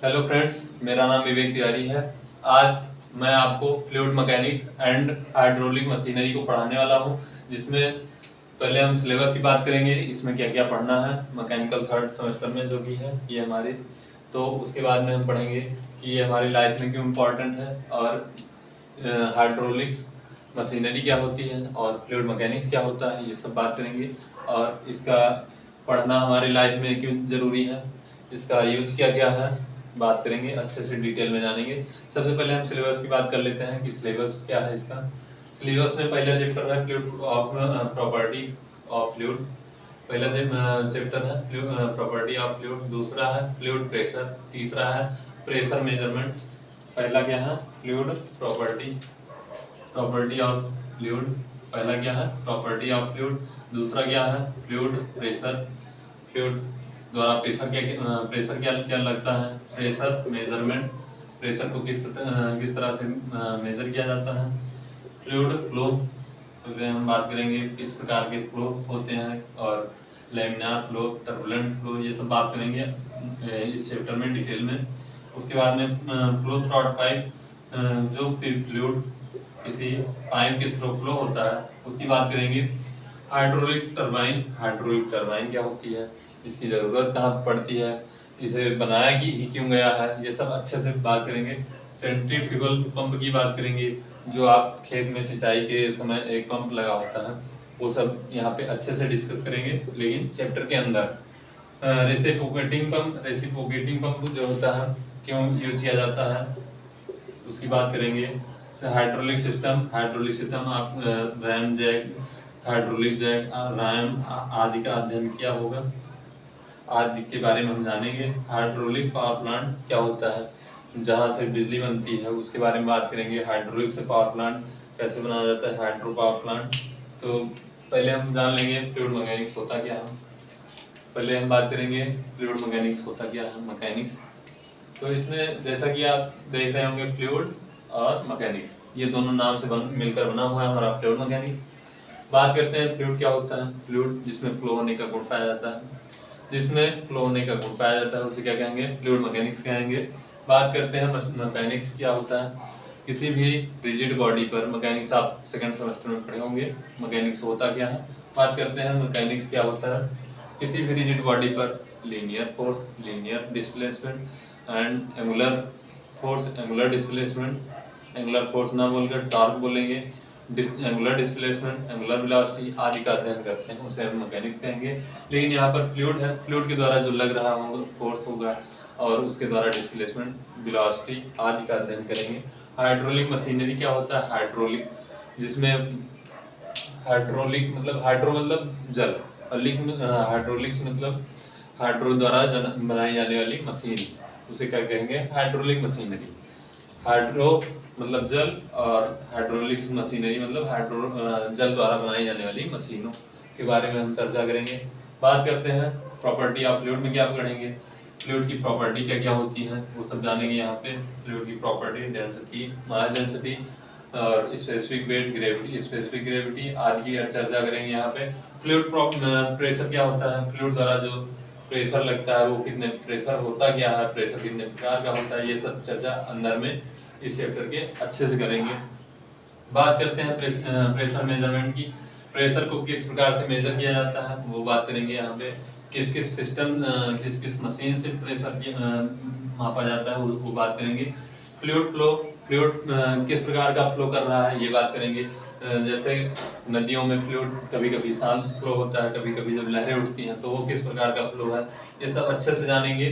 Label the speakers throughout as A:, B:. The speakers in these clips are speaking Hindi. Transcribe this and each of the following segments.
A: हेलो फ्रेंड्स, मेरा नाम विवेक तिवारी है। आज मैं आपको fluid mechanics and hydraulic machinery को पढ़ाने वाला हूं, जिसमें पहले हम सिलेबस की बात करेंगे, इसमें क्या क्या पढ़ना है मैकेनिकल थर्ड सेमेस्टर में जो भी है ये हमारे। तो उसके बाद में हम पढ़ेंगे कि ये हमारी लाइफ में क्यों इम्पोर्टेंट है, और हाइड्रोलिक्स मशीनरी क्या होती है और फ्लूइड मैकेनिक्स क्या होता है, ये सब बात करेंगे। और इसका पढ़ना हमारी लाइफ में क्यों ज़रूरी है, इसका यूज़ क्या क्या है, बात करेंगे, अच्छे से डिटेल में जानेंगे। सबसे पहले हम सिलेबस की बात कर लेते हैं कि सिलेबस क्या है इसका। सिलेबस में पहला चैप्टर है fluid of property of fluid. पहला चैप्टर है प्रॉपर्टी ऑफ फ्लूइड, दूसरा है फ्लूइड प्रेशर, तीसरा है प्रेशर मेजरमेंट। पहला क्या है फ्लूइड प्रॉपर्टी ऑफ फ्लूइड, पहला क्या है प्रॉपर्टी ऑफ फ्लूइड, दूसरा क्या है फ्लूइड प्रेशर, फ्लूइड द्वारा प्रेशर क्या क्या लगता है, प्रेशर मेजरमेंट, प्रेशर को किस तरह से मेजर किया जाता है, फ्लूइड फ्लो, हम बात करेंगे किस प्रकार के फ्लो होते हैं, और लैमिनार फ्लो, टर्बुलेंट फ्लो, ये सब बात करेंगे इस चैप्टर में डिटेल में। उसके बाद में फ्लो थ्रू पाइप, जो फ्लूइड किसी पाइप के थ्रू फ्लो होता है उसकी बात करेंगे। हाइड्रोलिक टरबाइन क्या होती है, इसकी ज़रूरत कहाँ पड़ती है, इसे बनाया ही क्यों गया है, ये सब अच्छे से बात करेंगे। सेंट्रीफ्यूगल पंप की बात करेंगे, जो आप खेत में सिंचाई के समय एक पंप लगा होता है, वो सब यहाँ पे अच्छे से डिस्कस करेंगे लेकिन चैप्टर के अंदर। रेसिप्रोकेटिंग पंप जो होता है क्यों यूज किया जाता है उसकी बात करेंगे। हाइड्रोलिक सिस्टम आप ram jack, hydraulic jack, ram आदि का अध्ययन किया होगा, आदि के बारे में हम जानेंगे। हाइड्रोलिक पावर प्लांट क्या होता है, जहाँ से बिजली बनती है उसके बारे में बात करेंगे। हाइड्रोलिक से पावर प्लांट कैसे बनाया जाता है, हाइड्रो पावर प्लांट। तो पहले हम जान लेंगे फ्लूइड मैकेनिक्स होता क्या है। पहले हम बात करेंगे फ्लूइड मैकेनिक्स होता क्या है, मैकेनिक्स। तो इसमें जैसा कि आप देख रहे होंगे फ्लूइड और मैकेनिक्स, ये दोनों नाम से मिलकर बना हुआ है हमारा फ्लूइड मैकेनिक्स। बात करते हैं फ्लूइड क्या होता है। फ्लूइड जिसमें फ्लो होने का गुण पाया जाता है, जिसमें फ्लो होने का गुण पाया जाता है उसे क्या कहेंगे, फ्लूइड मैकेनिक्स कहेंगे। बात करते हैं मैकेनिक्स क्या होता है। किसी भी रिजिड बॉडी पर, मैकेनिक्स आप सेकंड सेमेस्टर में पढ़े होंगे मैकेनिक्स होता क्या है। बात करते हैं मैकेनिक्स क्या होता है। किसी भी रिजिड बॉडी पर linear force, linear displacement and angular force, angular displacement, angular force ना बोलकर टॉर्क बोलेंगे, एंगुलर डिस्प्लेसमेंट, एंगुलर वेलोसिटी आदि का अध्ययन करते हैं उसे हम मैकेनिक्स कहेंगे। लेकिन यहाँ पर फ्लूइड है, फ्लूइड के द्वारा जो लग रहा होगा फोर्स होगा और उसके द्वारा डिस्प्लेसमेंट, वेलोसिटी आदि का अध्ययन करेंगे। हाइड्रोलिक मशीनरी क्या होता है, हाइड्रोलिक जिसमें हाइड्रोलिक मतलब हाइड्रो मतलब जल, और हाइड्रोलिक्स मतलब हाइड्रो द्वारा बनाई जाने वाली मशीन, उसे क्या कहेंगे हाइड्रोलिक मशीनरी। हाइड्रो मतलब जल और हाइड्रोलिक्स मशीनरी मतलब जल द्वारा बनाई जाने वाली मशीनों के बारे में हम चर्चा करेंगे। बात करते हैं प्रॉपर्टी ऑफ फ्लूइड में क्या पढ़ेंगे, फ्लूइड की प्रॉपर्टी क्या क्या होती है वो सब जानेंगे यहाँ पे। फ्लूइड की प्रॉपर्टी, डेंसिटी, मास डेंसिटी और स्पेसिफिक वेट, ग्रेविटी आदि की चर्चा करेंगे यहाँ पे। फ्लूइड प्रेशर क्या होता है, फ्लूइड द्वारा जो प्रेशर लगता है वो कितने प्रेशर होता क्या है, प्रेशर कितने प्रकार का होता है, ये सब चर्चा अंदर में इस चैप्टर के अच्छे से करेंगे। बात करते हैं प्रेशर मेजरमेंट की, प्रेशर को किस प्रकार से मेजर किया जाता है वो बात करेंगे यहाँ पे। किस किस सिस्टम, किस किस मशीन से प्रेशर मापा जाता है वो बात करेंगे। फ्लूइड फ्लो, फ्लूइड किस प्रकार का फ्लो कर रहा है ये बात करेंगे। जैसे नदियों में फ्लूइड कभी कभी शांत फ्लो होता है, कभी कभी जब लहरें उठती हैं तो वो किस प्रकार का फ्लो है, ये सब अच्छे से जानेंगे।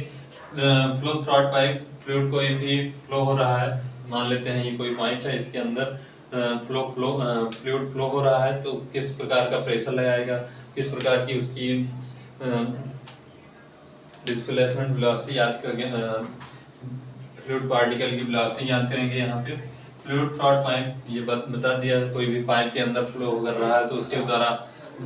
A: फ्लो थ्रू पाइप, फ्लूइड कोई भी फ्लो हो रहा है, मान लेते हैं ये कोई पाइप है, इसके अंदर फ्लूइड फ्लो हो रहा है तो किस प्रकार का प्रेशर लगाएगा, किस प्रकार की उसकी डिस्प्लेसमेंट वेलोसिटी याद कर, फ्लूइड पार्टिकल की वेलोसिटी याद करेंगे यहाँ पे। फ्लूइड थ्रू पाइप, ये बता दिया, कोई भी पाइप के अंदर फ्लो कर रहा है तो उसके द्वारा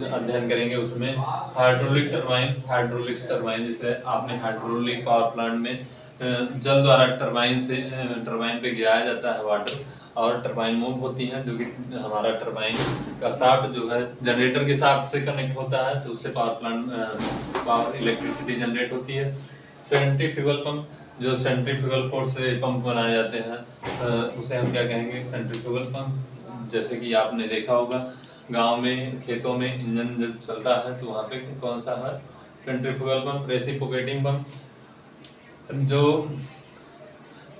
A: अध्ययन करेंगे उसमें। हाइड्रोलिक टरबाइन जैसे आपने हाइड्रोलिक पावर प्लांट में जल द्वारा टरबाइन पे गिराया जाता है वाटर, और टरबाइन मूव होती है, जो कि हमारा टरबाइन का शाफ्ट जो है जनरेटर के शाफ्ट से कनेक्ट होता है, तो उससे पावर इलेक्ट्रिसिटी जनरेट होती है। सेंट्रीफ्यूगल पंप, जो सेंट्रीफ्यूगल फोर्स से पंप बनाए जाते हैं उसे हम क्या कहेंगे, सेंट्रीफ्यूगल पंप। जैसे कि आपने देखा होगा गांव में खेतों में इंजन जब चलता है तो वहाँ पे कौन सा है, सेंट्रीफ्यूगल पंप। रेसिप्रोकेटिंग पंप, जो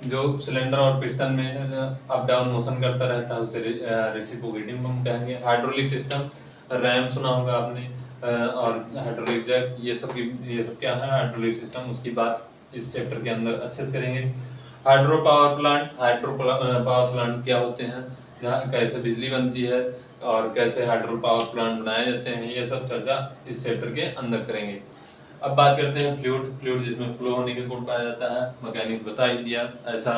A: जो सिलेंडर और पिस्टन में अप डाउन मोशन करता रहता है उसे रेसिप्रोकेटिंग पंप कहेंगे। हाइड्रोलिक सिस्टम, रैम सुना होगा आपने, और हाइड्रोलिक जैक, ये सब क्या है, हाइड्रोलिक सिस्टम। उसकी बात इस चैप्टर के अंदर अच्छे से करेंगे। हाइड्रो पावर प्लांट क्या होते हैं, जहाँ कैसे बिजली बनती है और कैसे हाइड्रो पावर प्लांट बनाए जाते हैं, ये सब चर्चा इस चैप्टर के अंदर करेंगे। अब बात करते हैं फ्लूइड जिसमें फ्लो होने के गुण पाया जाता है। मैकेनिक्स बता ही दिया, ऐसा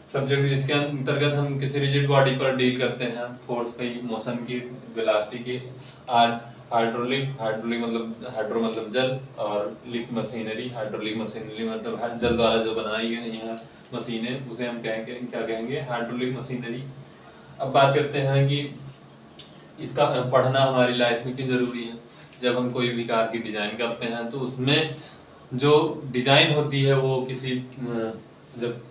A: सब्जेक्ट जिसके अंतर्गत हम किसी रिजिड बॉडी पर डील करते हैं, फोर्स की, मोशन की, वेलोसिटी की। आज हाइड्रोलिक मतलब हाइड्रो मतलब जल, और लिक मशीनरी, हाइड्रोलिक मशीनरी मतलब जल द्वारा जो बनाई गई है मशीनें, उसे हम कहेंगे, क्या कहेंगे, हाइड्रोलिक मशीनरी। अब बात करते हैं कि इसका पढ़ना हमारी लाइफ में क्यों जरूरी है। जब हम कोई भी कार की डिजाइन करते हैं तो उसमें जो डिजाइन होती है वो किसी जब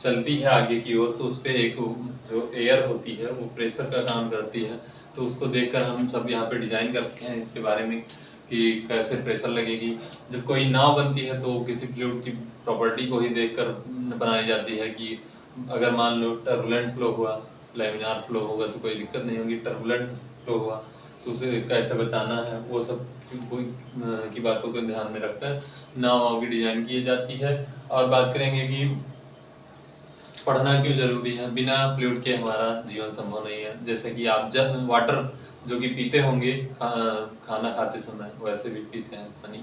A: चलती है आगे की ओर तो उस पर एक जो एयर होती है वो प्रेशर का काम करती है। तो उसको देखकर हम सब यहाँ पे डिजाइन करते हैं इसके बारे में कि कैसे प्रेशर लगेगी। जब कोई नाव बनती है तो किसी फ्लूइड की प्रॉपर्टी को ही देखकर बनाई जाती है कि अगर मान लो टर्बुलेंट फ्लो हुआ, लैमिनार फ्लो होगा तो कोई दिक्कत नहीं होगी, टर्बुलेंट फ्लो हुआ तो उसे कैसे बचाना है, वो सब की बातों को ध्यान में रखकर नाव की डिजाइन की जाती है। और बात करेंगे कि पढ़ना क्यों जरूरी है। बिना फ्लूइड के हमारा जीवन संभव नहीं है। जैसे कि आप वाटर जो कि पीते होंगे खाना खाते समय, वैसे भी पीते हैं पानी।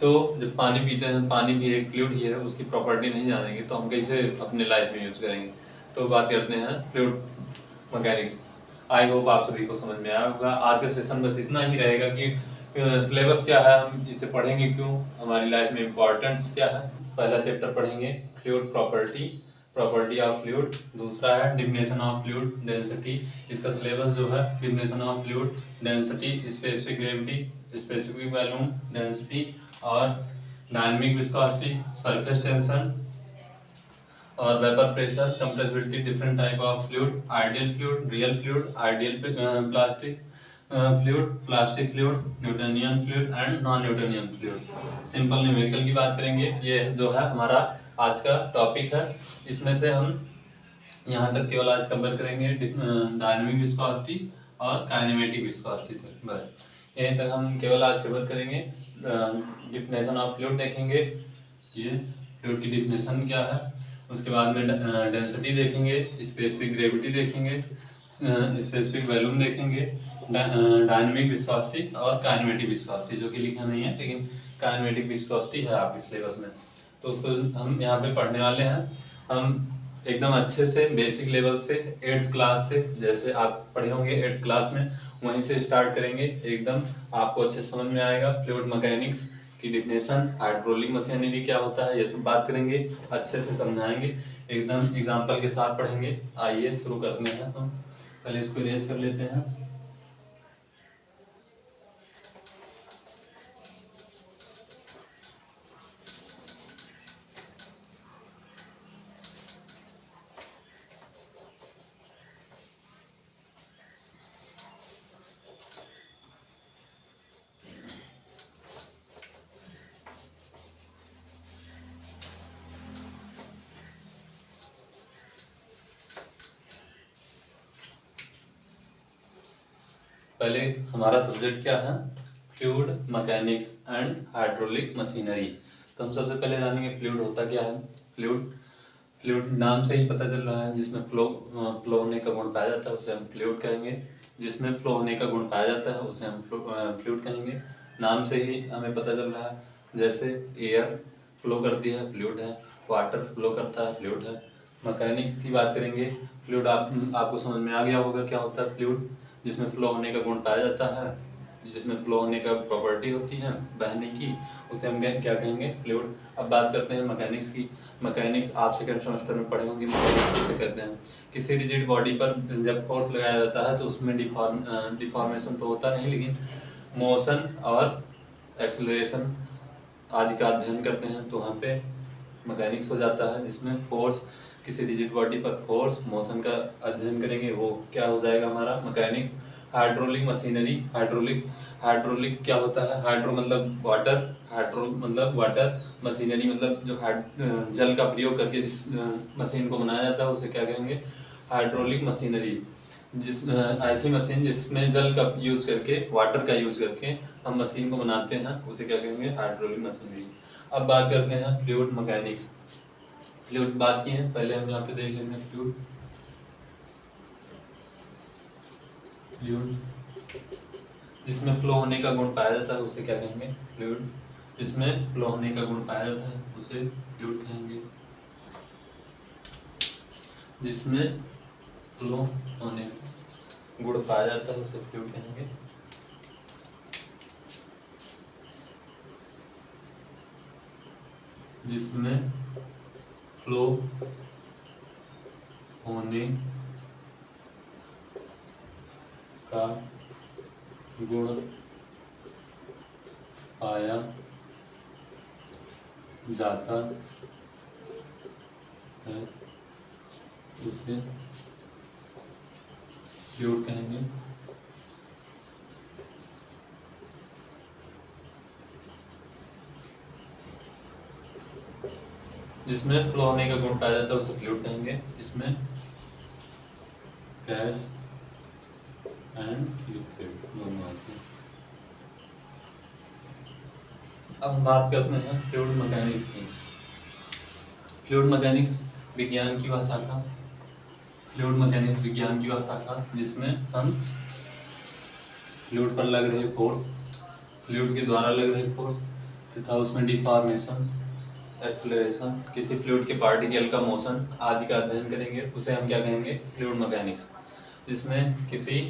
A: तो जब पानी पीते हैं, पानी भी एक फ्लूइड ही है, उसकी प्रॉपर्टी नहीं जानेंगे तो हम कैसे अपने लाइफ में यूज करेंगे। तो बात करते हैं फ्लूइड मैकेनिक्स। आई होप आप सभी को समझ में आया होगा। आज का सेशन बस इतना ही रहेगा कि सिलेबस क्या है, हम इसे पढ़ेंगे क्यों, हमारी लाइफ में इम्पोर्टेंस क्या है। पहला चैप्टर पढ़ेंगे फ्लूइड प्रॉपर्टी ऑफ फ्लूइड। दूसरा है डिफिनेशन ऑफ फ्लूइड डेंसिटी। इसका सिलेबस जो है definition of fluid density, specific gravity, specific volume density, और डायनामिक विस्कोसिटी, सरफेस टेंशन और vapour pressure, compressibility, different type of fluid, ideal fluid, real fluid, ideal plastic fluid, Newtonian fluid and non Newtonian fluid. Simple numerical की बात करेंगे। ये जो है हमारा आज का टॉपिक है। इसमें से हम यहाँ तक केवल आज कवर करेंगे डायनामिक विस्कोसिटी और काइनेमेटिक विस्कोसिटी तक, बस यहीं तक हम केवल आज कवर करेंगे। डिफिनेशन ऑफ फ्लूइड देखेंगे, ये फ्लूइड की डिफिनेशन क्या है। उसके बाद में डेंसिटी देखेंगे, स्पेसिफिक ग्रेविटी देखेंगे, स्पेसिफिक वॉल्यूम देखेंगे, डायनामिक विस्कोसिटी और काइनेमेटिक विस्कोसिटी, जो कि लिखा नहीं है लेकिन काइनेमेटिक विस्कोसिटी है आपके सिलेबस में, तो उसको हम यहाँ पे पढ़ने वाले हैं। हम एकदम अच्छे से बेसिक लेवल से 8th क्लास से, जैसे आप पढ़े होंगे 8th क्लास में, वहीं से स्टार्ट करेंगे। एकदम आपको अच्छे समझ में आएगा। फ्लूइड मैकेनिक्स की डिफिनेशन, हाइड्रोलिक मशीनरी क्या होता है, ये सब बात करेंगे, अच्छे से समझाएंगे, एकदम एग्जाम्पल के साथ पढ़ेंगे। आइए शुरू करते हैं। हम पहले इसको इरेज कर लेते हैं। पहले हमारा सब्जेक्ट क्या है, fluid mechanics and hydraulic machinery. तो हम सबसे पहले जानेंगे फ्लूइड होता क्या है। फ्लूइड नाम से ही पता चल रहा है, जिसमें फ्लो होने का गुण पाया जाता है उसे हम फ्लूइड कहेंगे। जिसमें फ्लो होने का गुण पाया जाता है उसे हम फ्लूइड कहेंगे। नाम से ही हमें पता चल रहा है, जैसे एयर फ्लो करती है फ्लूइड है, वाटर फ्लो करता है फ्लूइड है। मैकेनिक्स की बात करेंगे, फ्लूइड आपको समझ में आ गया होगा क्या होता है फ्लूइड। जिसमें फ्लो होने का गुण पाया जाता है, जिसमें फ्लो होने का प्रॉपर्टी होती है बहने की, उसे हम क्या कहेंगे, फ्लूइड। अब बात करते हैं मैकेनिक्स की। मैकेनिक्स आप सेकंड सेमेस्टर में पढ़े होंगे। मैकेनिक्स किसे कहते हैं, किसी रिजिड बॉडी पर जब फोर्स लगाया जाता है तो उसमें डिफॉर्मेशन तो होता नहीं, लेकिन मोशन और एक्सेलरेशन आदि का अध्ययन करते हैं, तो वहाँ पे मैकेनिक्स हो जाता है, जिसमें फोर्स, किसी रिजिड बॉडी पर फोर्स मोशन का अध्ययन करेंगे, वो क्या हो जाएगा हमारा मैकेनिक्स। हाइड्रोलिक मशीनरी, हाइड्रोलिक क्या होता है, हाइड्रो मतलब वाटर, हाइड्रो मतलब वाटर, मशीनरी मतलब जो जल का प्रयोग करके जिस मशीन को बनाया जाता है उसे क्या कहेंगे, हाइड्रोलिक मशीनरी। जिस ऐसी मशीन जिसमें जल का यूज करके, वाटर का यूज करके हम मशीन को बनाते हैं, उसे क्या कहेंगे, हाइड्रोलिक मशीनरी। अब बात करते हैं फ्लूइड मैकेनिक्स। फ्लूइड बात की है, पहले हम यहाँ पे देख लेंगे फ्लूइड। फ्लूइड जिसमें फ्लो होने का गुण पाया जाता है उसे क्या कहेंगे, फ्लूइड। जिसमें फ्लो होने का गुण पाया जाता है उसे फ्लूइड कहेंगे। जिसमें फ्लो होने गुण पाया जाता है उसे फ्लूइड कहेंगे। जिसमें फ्लो होने का गुण पाया जाता है उसे फ्लूइड कहेंगे। जिसमें फ्लो होने का गुण पाया जाता है उसे फ्लूइड कहेंगे। जिसमें गैस एंड लिक्विड दोनों आते हैं। अब हम बात करते हैं फ्लूइड मैकेनिक्स की। फ्लूइड मैकेनिक्स विज्ञान की वह शाखा, फ्लूइड मैकेनिक्स विज्ञान की वह शाखा जिसमें हम फ्लूइड पर लग रहे फोर्स, फ्लूइड के द्वारा लग रहे फोर्स तथा उसमें डिफॉर्मेशन, एक्सेलरेशन, किसी फ्लूइड के पार्टिकल का मोशन आदि का अध्ययन करेंगे, उसे हम क्या कहेंगे, फ्लूइड मैकेनिक्स। जिसमें किसी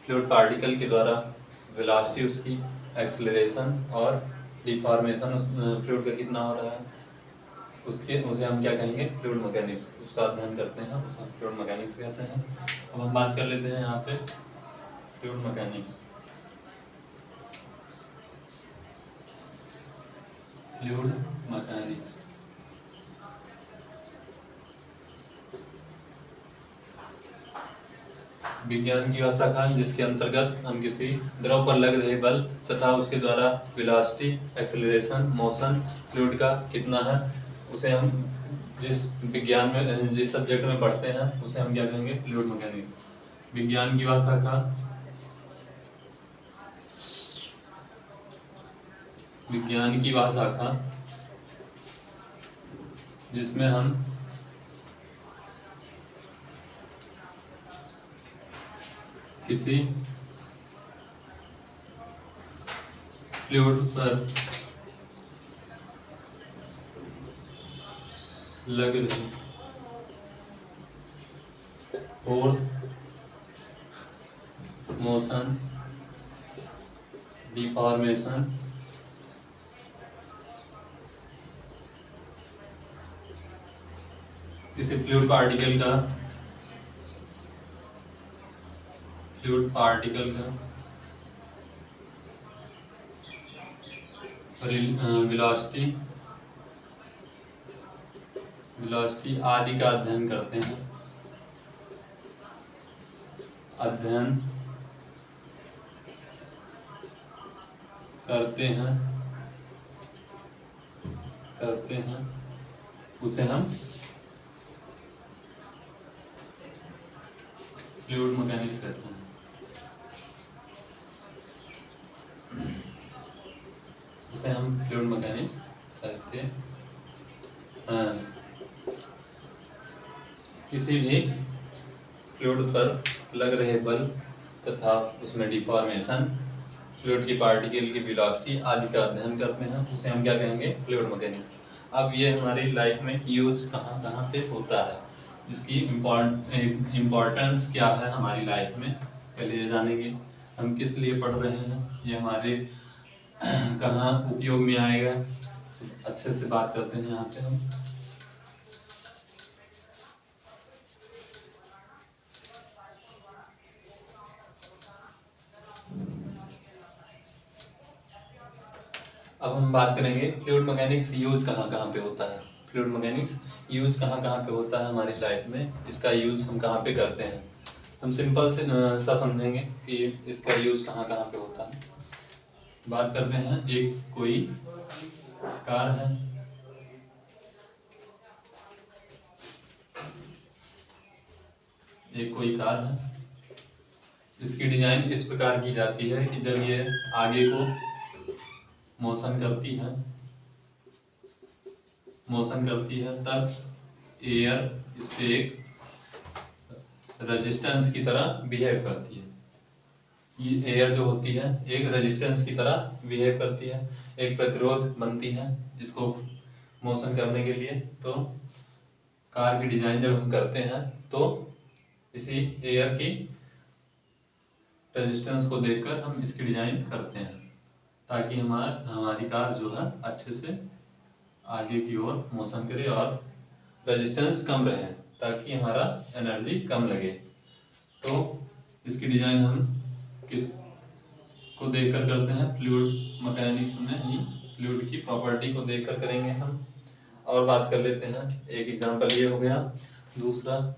A: फ्लूइड पार्टिकल के द्वारा वेलोसिटी उसकी, एक्सेलरेशन और डिफॉर्मेशन उस फ्लूइड का कितना हो रहा है उसे हम क्या कहेंगे, फ्लूइड मैकेनिक्स। उसका अध्ययन करते हैं, उसे हम फ्लूइड मैकेनिक्स कहते हैं। अब हम बात कर लेते हैं यहाँ पे फ्लूइड मैकेनिक्स। फ्लूइड मैकेनिक्स विज्ञान की वह शाखा जिसके अंतर्गत हम किसी द्रव पर लग रहे बल तथा उसके द्वारा वेलोसिटी, एक्सेलरेशन, मोशन फ्लूइड का कितना है, उसे हम जिस विज्ञान में, जिस सब्जेक्ट में पढ़ते हैं उसे हम क्या कहेंगे, फ्लूइड मैकेनिक्स। विज्ञान की वह शाखा, विज्ञान की वह शाखा जिसमें हम किसी फ्लूइड पर लग रही फोर्स, मोशन, डिफॉर्मेशन, किसी फ्लूइड पार्टिकल का वेलोसिटी आदि का अध्ययन करते हैं, अध्ययन करते हैं उसे हम फ्लूइड मैकेनिक्स कहते हैं। उसे हम फ्लूइड मैकेनिक्स कहते हैं। किसी भी फ्लूइड पर लग रहे बल तथा उसमें डिफॉर्मेशन, फ्लूइड की पार्टिकल की वेलोसिटी आदि का अध्ययन करते हैं, उसे हम क्या कहेंगे, फ्लूइड मैकेनिक्स। अब ये हमारी लाइफ में यूज कहाँ कहाँ पे होता है, इसकी इम्पोर्टेंस क्या है हमारी लाइफ में, पहले ये जानेंगे। हम किस लिए पढ़ रहे हैं, ये हमारे कहाँ उपयोग में आएगा, अच्छे से बात करते हैं यहाँ पे हम। अब हम बात करेंगे फ्लूइड मैकेनिक्स यूज कहाँ कहाँ पे होता है। फ्लूइड मैकेनिक्स यूज कहाँ कहाँ पे होता है हमारी लाइफ में, इसका यूज हम कहाँ पे करते हैं। हम सिंपल से सा समझेंगे कि इसका यूज कहाँ कहाँ पे होता है। बात करते हैं, एक कोई कार है, एक कोई कार है, इसकी डिजाइन इस प्रकार की जाती है कि जब ये आगे को मोशन करती है तब एयर इस पे एक रेजिस्टेंस की तरह बिहेव करती है। ये एयर जो होती है एक रेजिस्टेंस की तरह बिहेव करती है, एक प्रतिरोध बनती है इसको मोशन करने के लिए। तो कार की डिजाइन जब हम करते हैं तो इसी एयर की रेजिस्टेंस को देखकर हम इसकी डिजाइन करते हैं, ताकि हमारी कार जो है अच्छे से आगे की ओर मोशन करे और रेजिस्टेंस कम रहे, ताकि हमारा एनर्जी कम लगे। तो इसकी डिजाइन हम किस को देखकर करते हैं, फ्लूइड मैकेनिक्स में ही फ्लूइड की प्रॉपर्टी को देखकर करेंगे हम। और बात कर लेते हैं, एक एग्जांपल ये हो गया। दूसरा,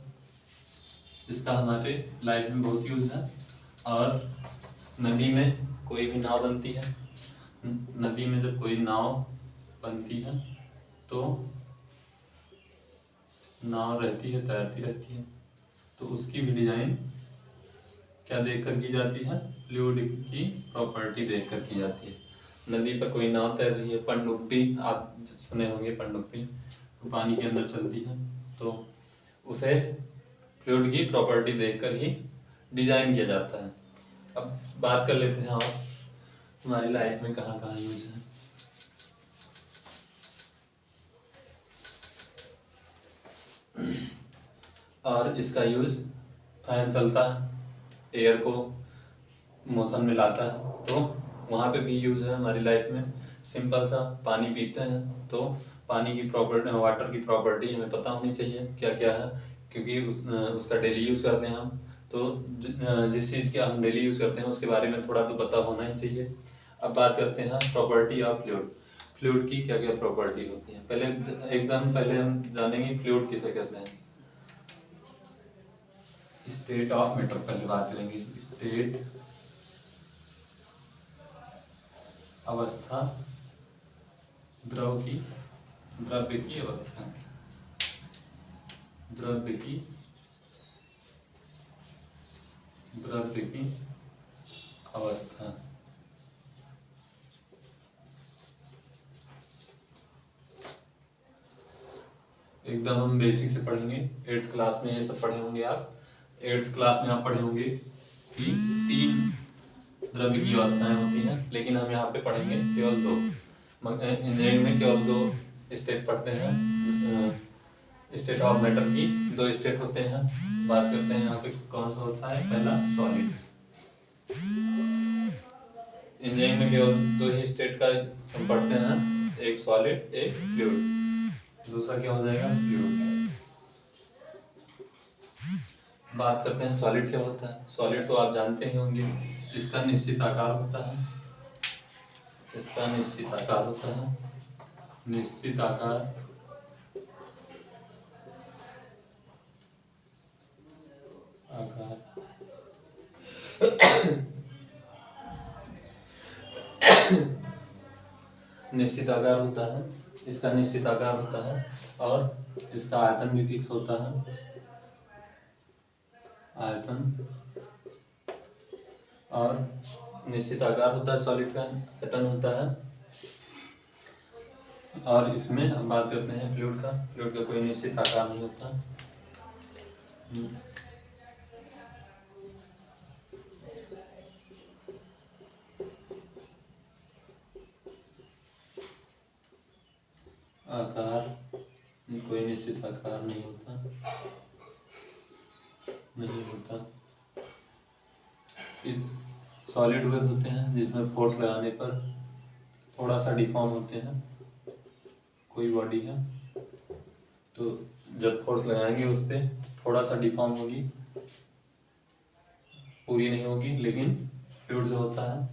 A: इसका हमारे लाइफ में बहुत यूज है। और नदी में कोई भी नाव बनती है, नदी में जब कोई नाव बनती है तो नाव रहती है, तैरती रहती है, तो उसकी भी डिजाइन क्या देखकर की जाती है, फ्लूइड की प्रॉपर्टी देखकर की जाती है। नदी पर कोई नाव तैर रही है, पनडुब्बी आप सुने होंगे, पनडुब्बी तो पानी के अंदर चलती है, तो उसे फ्लूइड की प्रॉपर्टी देखकर ही डिजाइन किया जाता है। अब बात कर लेते हैं और हमारी लाइफ में कहाँ कहाँ यूज है। और इसका यूज, फैन चलता है, एयर को मोशन में लाता है, तो वहाँ पे भी यूज है हमारी लाइफ में। सिंपल सा, पानी पीते हैं तो पानी की प्रॉपर्टी, वाटर की प्रॉपर्टी हमें पता होनी चाहिए क्या क्या है, क्योंकि उसका डेली यूज करते हैं हम। तो जिस चीज़ का हम डेली यूज करते हैं उसके बारे में थोड़ा तो पता होना ही चाहिए। अब बात करते हैं प्रॉपर्टी ऑफ फ्लूइड। फ्लूइड की क्या क्या प्रॉपर्टी होती है, एकदम पहले हम जानेंगे फ्लूइड किसे कहते हैं। स्टेट ऑफ मैटर पहले बात करेंगे। स्टेट, अवस्था, द्रव्य की अवस्था, द्रव्य की अवस्था। एकदम हम बेसिक से पढ़ेंगे, 8th क्लास में ये सब पढ़े होंगे आप। 8th क्लास में आप पढ़े होंगे कि 3 द्रव्य की अवस्थाएं होती हैं, लेकिन हम यहाँ पे पढ़ेंगे केवल 2। इंजीनियरिंग में केवल 2 स्टेट पढ़ते हैं, स्टेट ऑफ मैटर की 2 स्टेट होते हैं। बात करते हैं यहाँ पे कौन सा होता है, पहला सॉलिड। इंजीनियरिंग में केवल 2 ही स्टेट का हम पढ़ते हैं, एक सॉलिड एक फ्लूइड। दूसरा क्या हो जाएगा, फ्लूइड। बात करते हैं सॉलिड क्या होता है। सॉलिड तो आप जानते ही होंगे, इसका निश्चित आकार होता है, इसका निश्चित आकार होता है, निश्चित आकार, निश्चित आकार होता है, इसका निश्चित आकार होता है, और इसका आयतन भी फिक्स होता है, आयतन। और निश्चित आकार होता है सॉलिड का, आयतन होता है। और इसमें हम बात करते हैं फ्लूइड का। फ्लूइड का कोई निश्चित आकार नहीं होता। आकार, कोई निश्चित आकार नहीं होता, नहीं होता। इस सॉलिड वे होते हैं जिसमें फोर्स लगाने पर थोड़ा सा डिफॉर्म होते हैं। कोई बॉडी है तो जब फोर्स लगाएंगे उस पर थोड़ा सा डिफॉर्म होगी, पूरी नहीं होगी। लेकिन फ्लूइड जो होता है,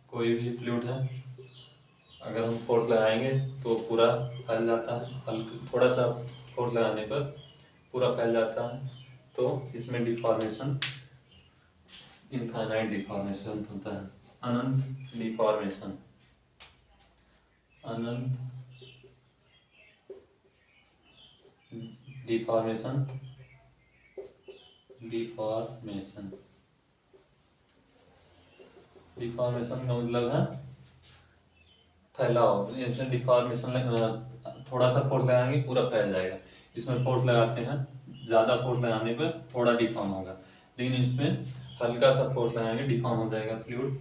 A: कोई भी फ्लूइड है अगर हम फोर्स लगाएंगे तो पूरा फैल जाता है, हल्का थोड़ा सा फोर्स लगाने पर पूरा फैल जाता है। तो इसमें डिफॉर्मेशन इनफाइनाइट डिफॉर्मेशन होता है, अनंत डिफॉर्मेशन, अनंत डिफॉर्मेशन, डिफॉर्मेशन, डिफॉर्मेशन का मतलब है फैलाव। इसमें डिफॉर्मेशन थोड़ा सा फोर्स लगाएंगे पूरा फैल जाएगा, इसमें फोर्स लगाते हैं ज़्यादा फोर्स लगाने पर थोड़ा डिफॉर्म होगा, लेकिन इसमें हल्का सा फोर्स लगाएंगे डिफॉर्म हो जाएगा। फ्लूइड,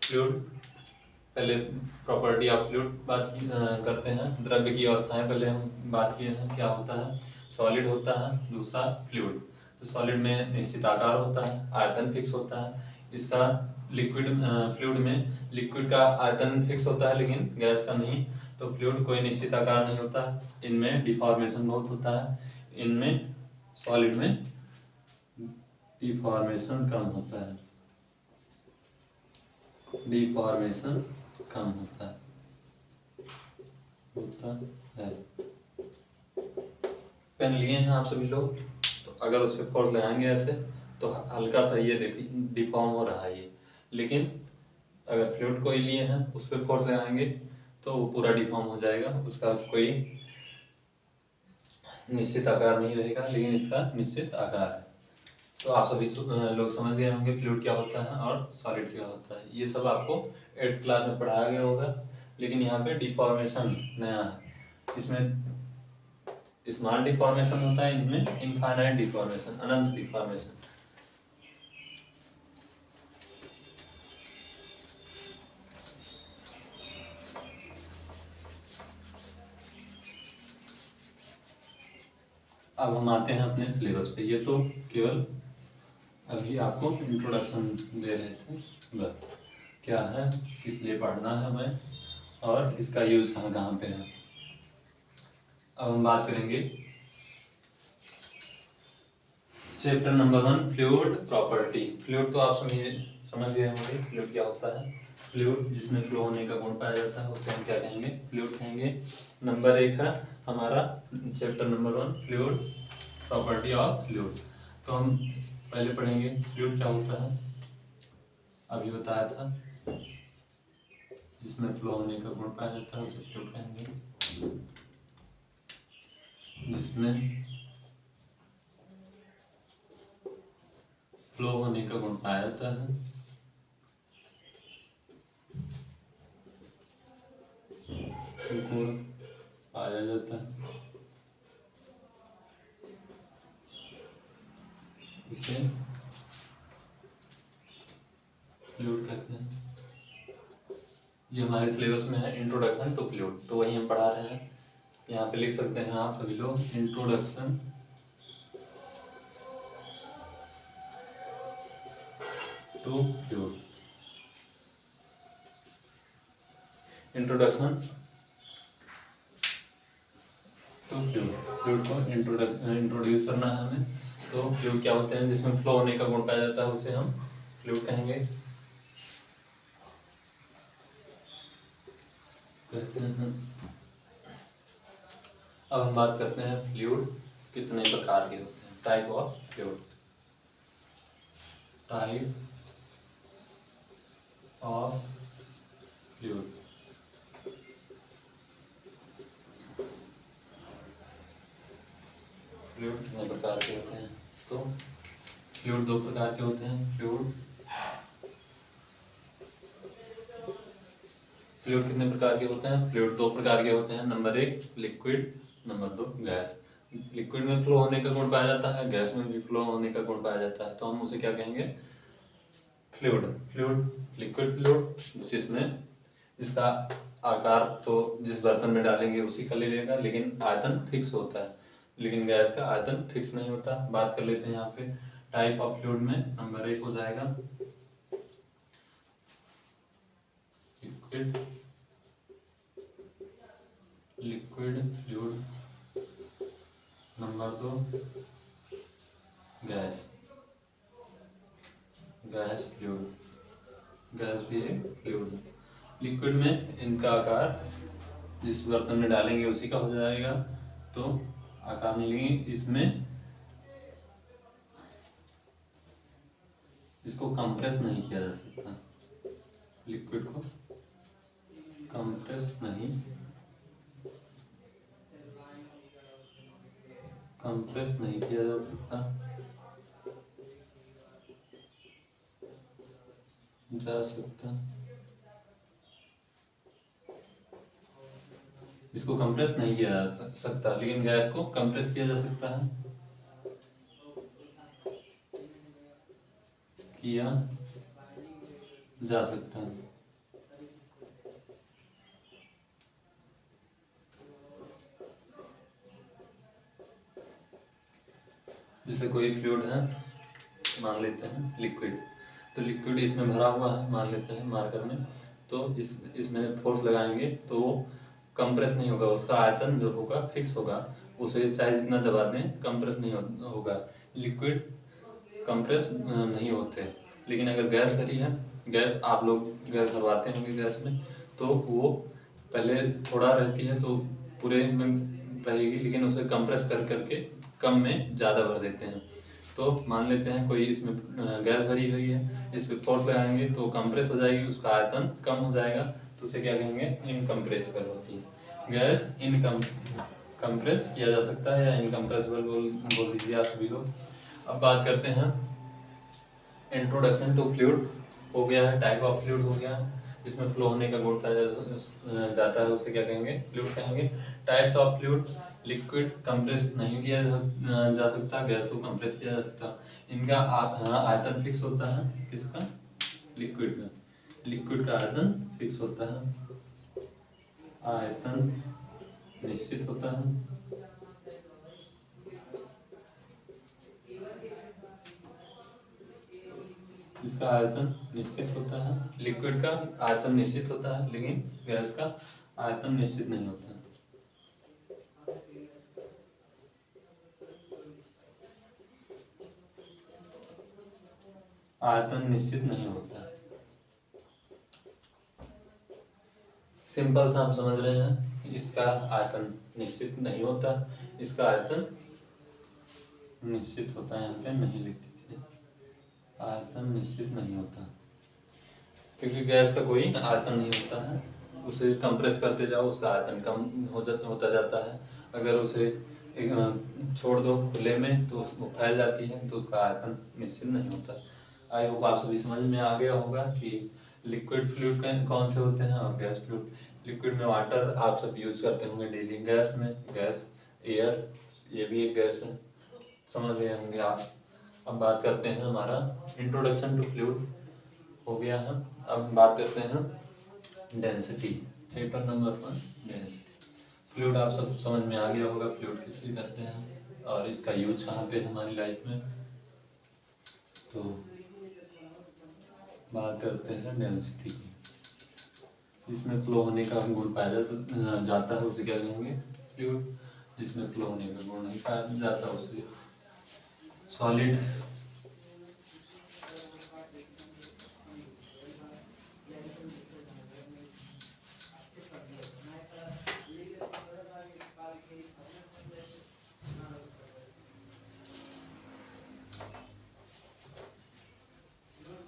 A: फ्लूइड पहले प्रॉपर्टी ऑफ फ्लूइड करते हैं। द्रव्य की अवस्थाएं पहले हम बात किए हैं, क्या होता है, सॉलिड होता है, दूसरा फ्लूइड। तो सॉलिड में निश्चित आकार होता है, आयतन फिक्स होता है। इसका लिक्विड फ्लूइड में लिक्विड का आयतन फिक्स होता है लेकिन गैस का नहीं। तो फ्लूइड कोई निश्चित आकार नहीं होता, इनमें डिफॉर्मेशन बहुत होता है, इनमें सॉलिड में डिफॉर्मेशन कम होता है, डिफॉर्मेशन कम होता है। पेन लिए हैं आप सभी लोग, तो अगर उस पर फोर्स लगाएंगे ऐसे तो हल्का सा ये देखिए डिफॉर्म हो रहा है ये, लेकिन अगर फ्लूइड कोई लिए हैं उस पर फोर्स लगाएंगे तो वो पूरा डिफॉर्म हो जाएगा, उसका कोई निश्चित आकार नहीं रहेगा, लेकिन इसका निश्चित आकार है। तो आप सभी लोग समझ गए होंगे फ्लूइड क्या होता है और सॉलिड क्या होता है। ये सब आपको 8th क्लास में पढ़ाया गया होगा, लेकिन यहाँ पे डिफॉर्मेशन नया है। इसमें स्मॉल डिफॉर्मेशन होता है, इनमें इनफाइनाइट डिफॉर्मेशन, अनंत डिफॉर्मेशन। अब हम आते हैं अपने सिलेबस पे। ये तो केवल अभी आपको इंट्रोडक्शन दे रहे थे बस, क्या है, किस लिए पढ़ना है हमें और इसका यूज कहाँ कहाँ पे है। अब हम बात करेंगे chapter number 1, fluid property. Fluid तो आप समझ गए होंगे फ्लूइड क्या होता है। फ्लूइड जिसमें फ्लो होने का गुण पाया जाता है उसे हम क्या कहेंगे, फ्लूइड कहेंगे। नंबर 1 है हमारा chapter number 1, fluid property of fluid. तो हम पहले पढ़ेंगे फ्लूइड क्या होता है, अभी बताया था, जिसमें फ्लो होने का गुण पाया जाता है उसे फ्लूइड कहेंगे। जिसमें फ्लो होने का गुण पाया जाता है गुण पाया जाता है उसे फ्लूइड कहते हैं। ये हमारे सिलेबस में है इंट्रोडक्शन टू फ्लूइड, तो वही हम पढ़ा रहे हैं। यहाँ पे लिख सकते हैं आप सभी लोग, introduction to fluid. Introduction to fluid, fluid को इंट्रोड्यूस करना है हमें। तो फ्लूइड क्या होते हैं, जिसमें फ्लो होने का गुण पाया जाता है उसे हम फ्लूइड कहेंगे, कहते हैं। अब हम बात करते हैं फ्लूइड कितने प्रकार के होते हैं, type of fluid, type of fluid. Fluid कितने प्रकार के होते हैं, तो फ्लूइड 2 प्रकार के होते हैं। फ्लूइड कितने प्रकार के होते हैं, फ्लूइड 2 प्रकार के होते हैं। Number 1 liquid, number 2 gas. Liquid में फ्लो होने का गुण पाया जाता है, गैस में भी फ्लो होने का गुण पाया जाता है, तो हम उसे क्या कहेंगे, फ्लूइड। फ्लूइड लिक्विड फ्लूइड जिसमें इसका आकार तो जिस बर्तन में डालेंगे उसी का ले लेगा, लेकिन आयतन फिक्स होता है, लेकिन गैस का आयतन फिक्स नहीं होता। बात कर लेते हैं यहाँ पे टाइप ऑफ फ्लूइड में। नंबर 1 हो जाएगा liquid, liquid fluid. Number 2 gas, gas fluid, gas भी एक फ्लूइड। लिक्विड में इनका आकार जिस बर्तन में डालेंगे उसी का हो जाएगा, तो आकार नहीं लेंगे। इसमें इसको कंप्रेस नहीं किया जा सकता, लिक्विड को कंप्रेस नहीं किया जा सकता इसको कंप्रेस नहीं किया जा सकता, लेकिन गैस को कंप्रेस किया जा सकता है, किया जा सकता है। जैसे कोई फ्लूइड है, मान लेते हैं लिक्विड, तो लिक्विड इसमें भरा हुआ है मान लेते हैं मार्कर में, तो इसमें फोर्स लगाएंगे तो वो कंप्रेस नहीं होगा, उसका आयतन जो होगा फिक्स होगा, उसे चाहे जितना दबा दें कंप्रेस नहीं होगा। लिक्विड कंप्रेस नहीं होते, लेकिन अगर गैस भरी है, गैस आप लोग गैस भरवाते होंगे गैस में, तो वो पहले थोड़ा रहती है तो पूरे में रहेगी, लेकिन उसे कंप्रेस कर करके कम में ज़्यादा भर देते हैं। तो मान लेते हैं कोई इसमें गैस भरी हुई है, इस पर फोर्स लगाएंगे तो कंप्रेस हो जाएगी, उसका आयतन कम हो जाएगा, तो उसे क्या कहेंगे, इनकम्प्रेसिबल होती है गैस। कंप्रेस किया जा सकता है या इनकम्प्रेसिबल बोल दीजिए आप सभी लोग। अब बात करते हैं इंट्रोडक्शन टू फ्लूइड हो गया है, टाइप ऑफ फ्लूइड हो गया है, जिसमें फ्लो होने का गुण पाया जाता है उसे क्या कहेंगे, फ्लूइड कहेंगे। Types of fluid, liquid compress नहीं किया जा सकता, गैस को कंप्रेस किया जा सकता। इनका आयतन फिक्स होता है, किसका, लिक्विड का, लिक्विड का आयतन फिक्स होता है, आयतन निश्चित होता है, इसका आयतन निश्चित होता है। लिक्विड का आयतन निश्चित होता है, लेकिन गैस का आयतन निश्चित नहीं होता। आयतन निश्चित नहीं होता। सिंपल सा आप समझ रहे हैं, इसका आयतन निश्चित नहीं होता, इसका आयतन निश्चित होता है। यहाँ पे नहीं लिख दीजिए, आयतन निश्चित नहीं होता, क्योंकि गैस का कोई आयतन नहीं होता है, उसे कंप्रेस करते जाओ उसका आयतन कम होता जाता है। अगर उसे छोड़ दो खुले में तो उसको फैल जाती है, तो उसका आयतन निश्चित नहीं होता। आई होप आप सभी समझ में आ गया होगा कि लिक्विड फ्लूइड कौन से होते हैं और गैस फ्लूइड। लिक्विड में वाटर आप सब यूज करते होंगे डेली, गैस में गैस एयर, ये भी एक गैस है, समझ गए होंगे आप। अब बात करते हैं, हमारा इंट्रोडक्शन टू फ्लूइड हो गया है। अब बात करते हैं density, chapter number 1 density. Fluid आप सब समझ में आ गया होगा, फ्लूइड किससे करते हैं और इसका यूज कहाँ पे हमारी लाइफ में। तो बात करते हैं डेंसिटी की। इसमें फ्लो होने का गुण पाया जाता है उसे क्या कहेंगे, फ्लूइड। जिसमें फ्लो होने का गुण नहीं पाया जाता उसे solid.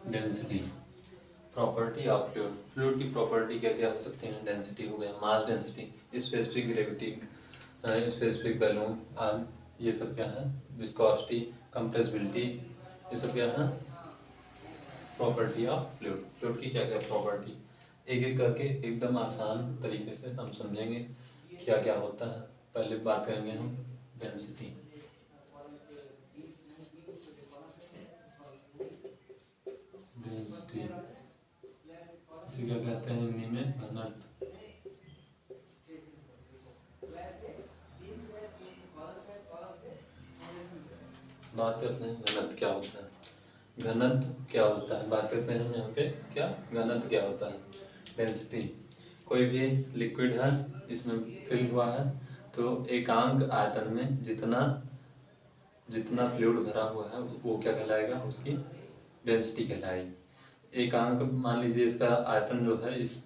A: Density, property of fluid. Fluid की प्रॉपर्टी क्या क्या हो सकती हैं, डेंसिटी हो गया, mass density, specific gravity, specific volume, ये सब क्या है, विस्कोसिटी, कंप्रेसिबिलिटी, ये सब क्या है, प्रॉपर्टी ऑफ फ्लूइड। फ्लूइड की क्या क्या प्रॉपर्टी, एक एक करके एकदम आसान तरीके से हम समझेंगे क्या क्या होता है। पहले बात करेंगे हम डेंसिटी। डेंसिटी इसे क्या कहते हैं हिंदी में, घनत्व। बात करते हैं घनत्व क्या होता है, घनत्व क्या होता है, बात करते हैं हम यहाँ पे क्या, घनत्व क्या होता है। डेंसिटी, कोई भी लिक्विड है इसमें फिल हुआ है, तो एकांक आयतन में जितना जितना फ्लूइड भरा हुआ है वो क्या कहलाएगा, उसकी डेंसिटी कहलाएगी। एकांक मान लीजिए इसका आयतन जो है, इस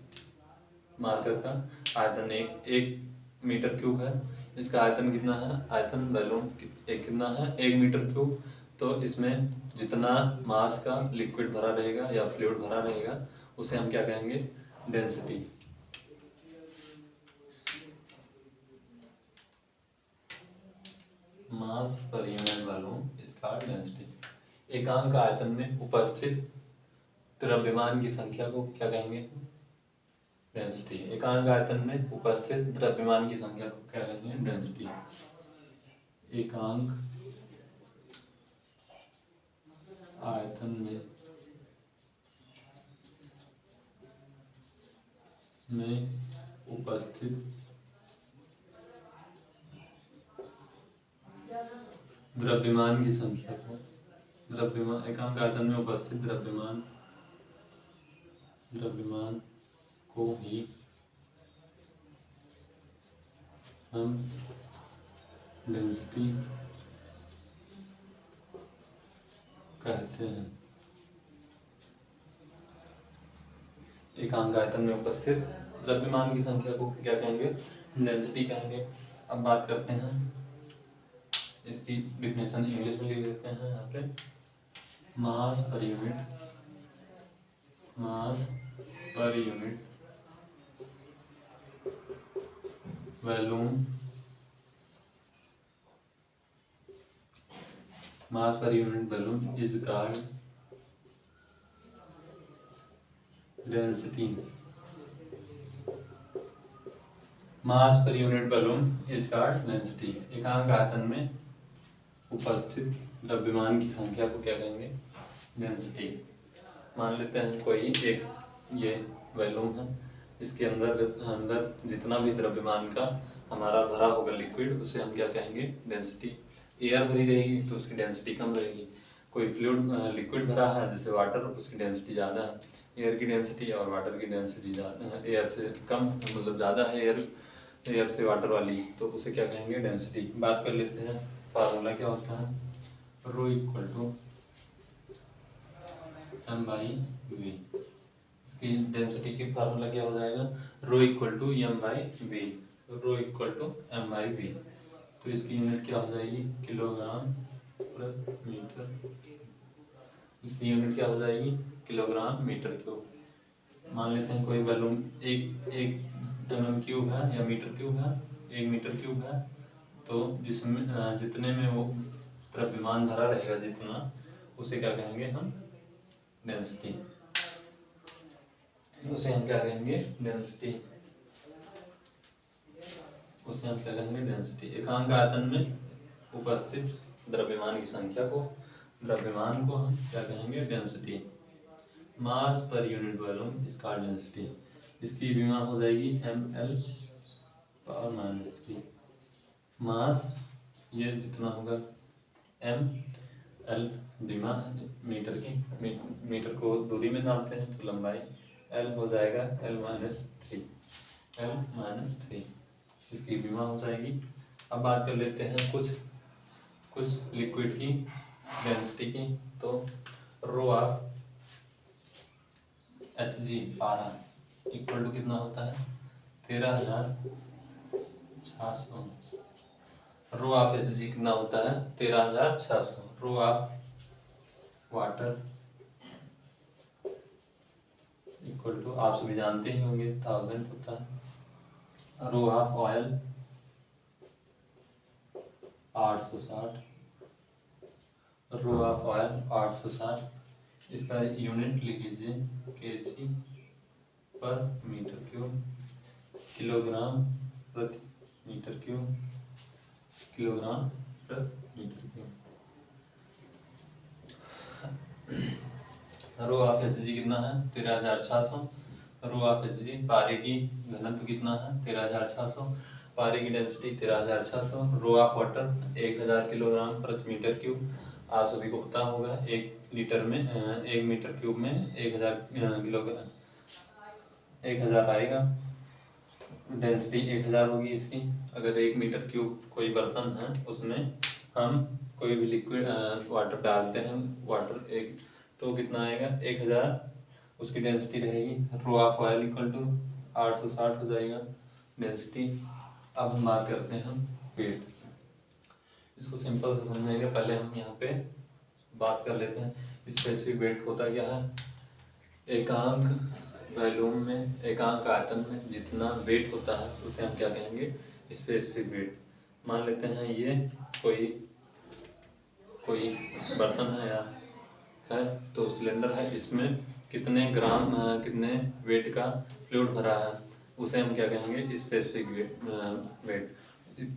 A: मार्कर का आयतन एक मीटर क्यूब है। इसका आयतन कितना है, आयतन बैलून कितना है 1 मीटर क्यूब। तो इसमें जितना मास का लिक्विड भरा रहेगा या फ्लूइड भरा रहेगा उसे हम क्या कहेंगे, डेंसिटी। मास पर यूनिट वॉल्यूम इसका डेंसिटी। एकांक आयतन में उपस्थित द्रव्यमान की संख्या को क्या कहेंगे, डेंसिटी। एकांक आयतन में उपस्थित द्रव्यमान की संख्या को क्या कहेंगे, डेंसिटी। एकांक आयतन में उपस्थित द्रव्यमान की संख्या को, द्रव्यमान एकांक आयतन में उपस्थित द्रव्यमान को ही हम डेंसिटी कहते हैं। एकांक आयतन में उपस्थित द्रव्यमान की संख्या को क्या कहेंगे, डेंसिटी कहेंगे। अब बात करते हैं इसकी डिफिनेशन इंग्लिश में लिख लेते हैं यहाँ पे। मास per unit volume, mass per unit volume is called density. Mass per unit volume is called density. एकांक आयतन में उपस्थित द्रव्यमान की संख्या को क्या कहेंगे, डेंसिटी। मान लेते हैं कोई एक ये वॉल्यूम है, इसके अंदर जितना भी द्रव्यमान का हमारा भरा होगा लिक्विड उसे हम क्या कहेंगे, डेंसिटी। एयर भरी रहेगी तो उसकी डेंसिटी कम रहेगी। कोई फ्लूइड लिक्विड भरा है जैसे वाटर, उसकी डेंसिटी ज़्यादा है। एयर की डेंसिटी और वाटर की डेंसिटी ज़्यादा, एयर से कम मतलब ज़्यादा है एयर से वाटर वाली, तो उसे क्या कहेंगे, डेंसिटी। बात कर लेते हैं फार्मूला क्या होता है, rho equal to M by V. इसकी डेंसिटी की फार्मूला क्या हो जाएगा, rho equal to M by V, rho equal to M by V. तो इसकी यूनिट क्या हो जाएगी, किलोग्राम प्रति मीटर। इसकी यूनिट क्या हो जाएगी, किलोग्राम मीटर क्यूब। मान लेते हैं कोई वॉल्यूम एक mm क्यूब है या मीटर क्यूब है, 1 मीटर क्यूब है। तो जिसमें जितने में वो द्रव्यमान भरा रहेगा जितना, उसे क्या कहेंगे हम, डेंसिटी। उसे हम क्या कहेंगे, डेंसिटी। उसे हम क्या कहेंगे, डेंसिटी। एकांक आयतन में उपस्थित द्रव्यमान की संख्या को, द्रव्यमान को हम क्या कहेंगे, डेंसिटी। मास पर यूनिट वॉल्यूम इसका डेंसिटी। इसकी विमा हो जाएगी ml पावर -3। मास ये जितना होगा ml विमा मीटर की, मीटर को दूरी में नापते हैं तो लंबाई l हो जाएगा l-3 इसकी विमा हो जाएगी। अब बात कर लेते हैं कुछ लिक्विड की डेंसिटी की। तो रो ऑफ Hg पारा इक्वल टू कितना होता है, 13,600। रो ऑफ Hg कितना होता है, 13,600। Rho of water equal to, आप सभी जानते ही होंगे, 1000 होता है। Rho of oil 860। Rho of oil 860। इसका यूनिट लिख लीजिए kg per metre cube, kilogram प्रति मीटर क्यूब, किलोग्राम प्रति metre cube. Rho of Hg कितना है, 13,600। रो ऑफ Hg पारे की घनत्व कितना है, 13,600। पारे की density 13,600। Rho of water 1000 kilogram प्रति मीटर क्यूब। आप सभी को पता होगा 1 लीटर में 1 मीटर क्यूब में 1000 किलोग्राम 1000 आएगा। डेंसिटी 1000 होगी इसकी। अगर 1 मीटर क्यूब कोई बर्तन है उसमें हम कोई भी लिक्विड वाटर डालते हैं, वाटर एक, तो कितना आएगा, 1000 उसकी डेंसिटी रहेगी। Rho of oil equal to 860 हो जाएगा डेंसिटी। अब हम बात करते हैं वेट। इसको सिंपल से समझेंगे, पहले हम यहाँ पे बात कर लेते हैं स्पेसिफिक वेट होता क्या है। एकांक वॉल्यूम में, एकांक आयतन में जितना वेट होता है उसे हम क्या कहेंगे, स्पेसिफिक वेट। मान लेते हैं ये कोई बर्तन है या है तो सिलेंडर है, इसमें कितने ग्राम कितने वेट का फ्लूइड भरा है उसे हम क्या कहेंगे, स्पेसिफिक वेट।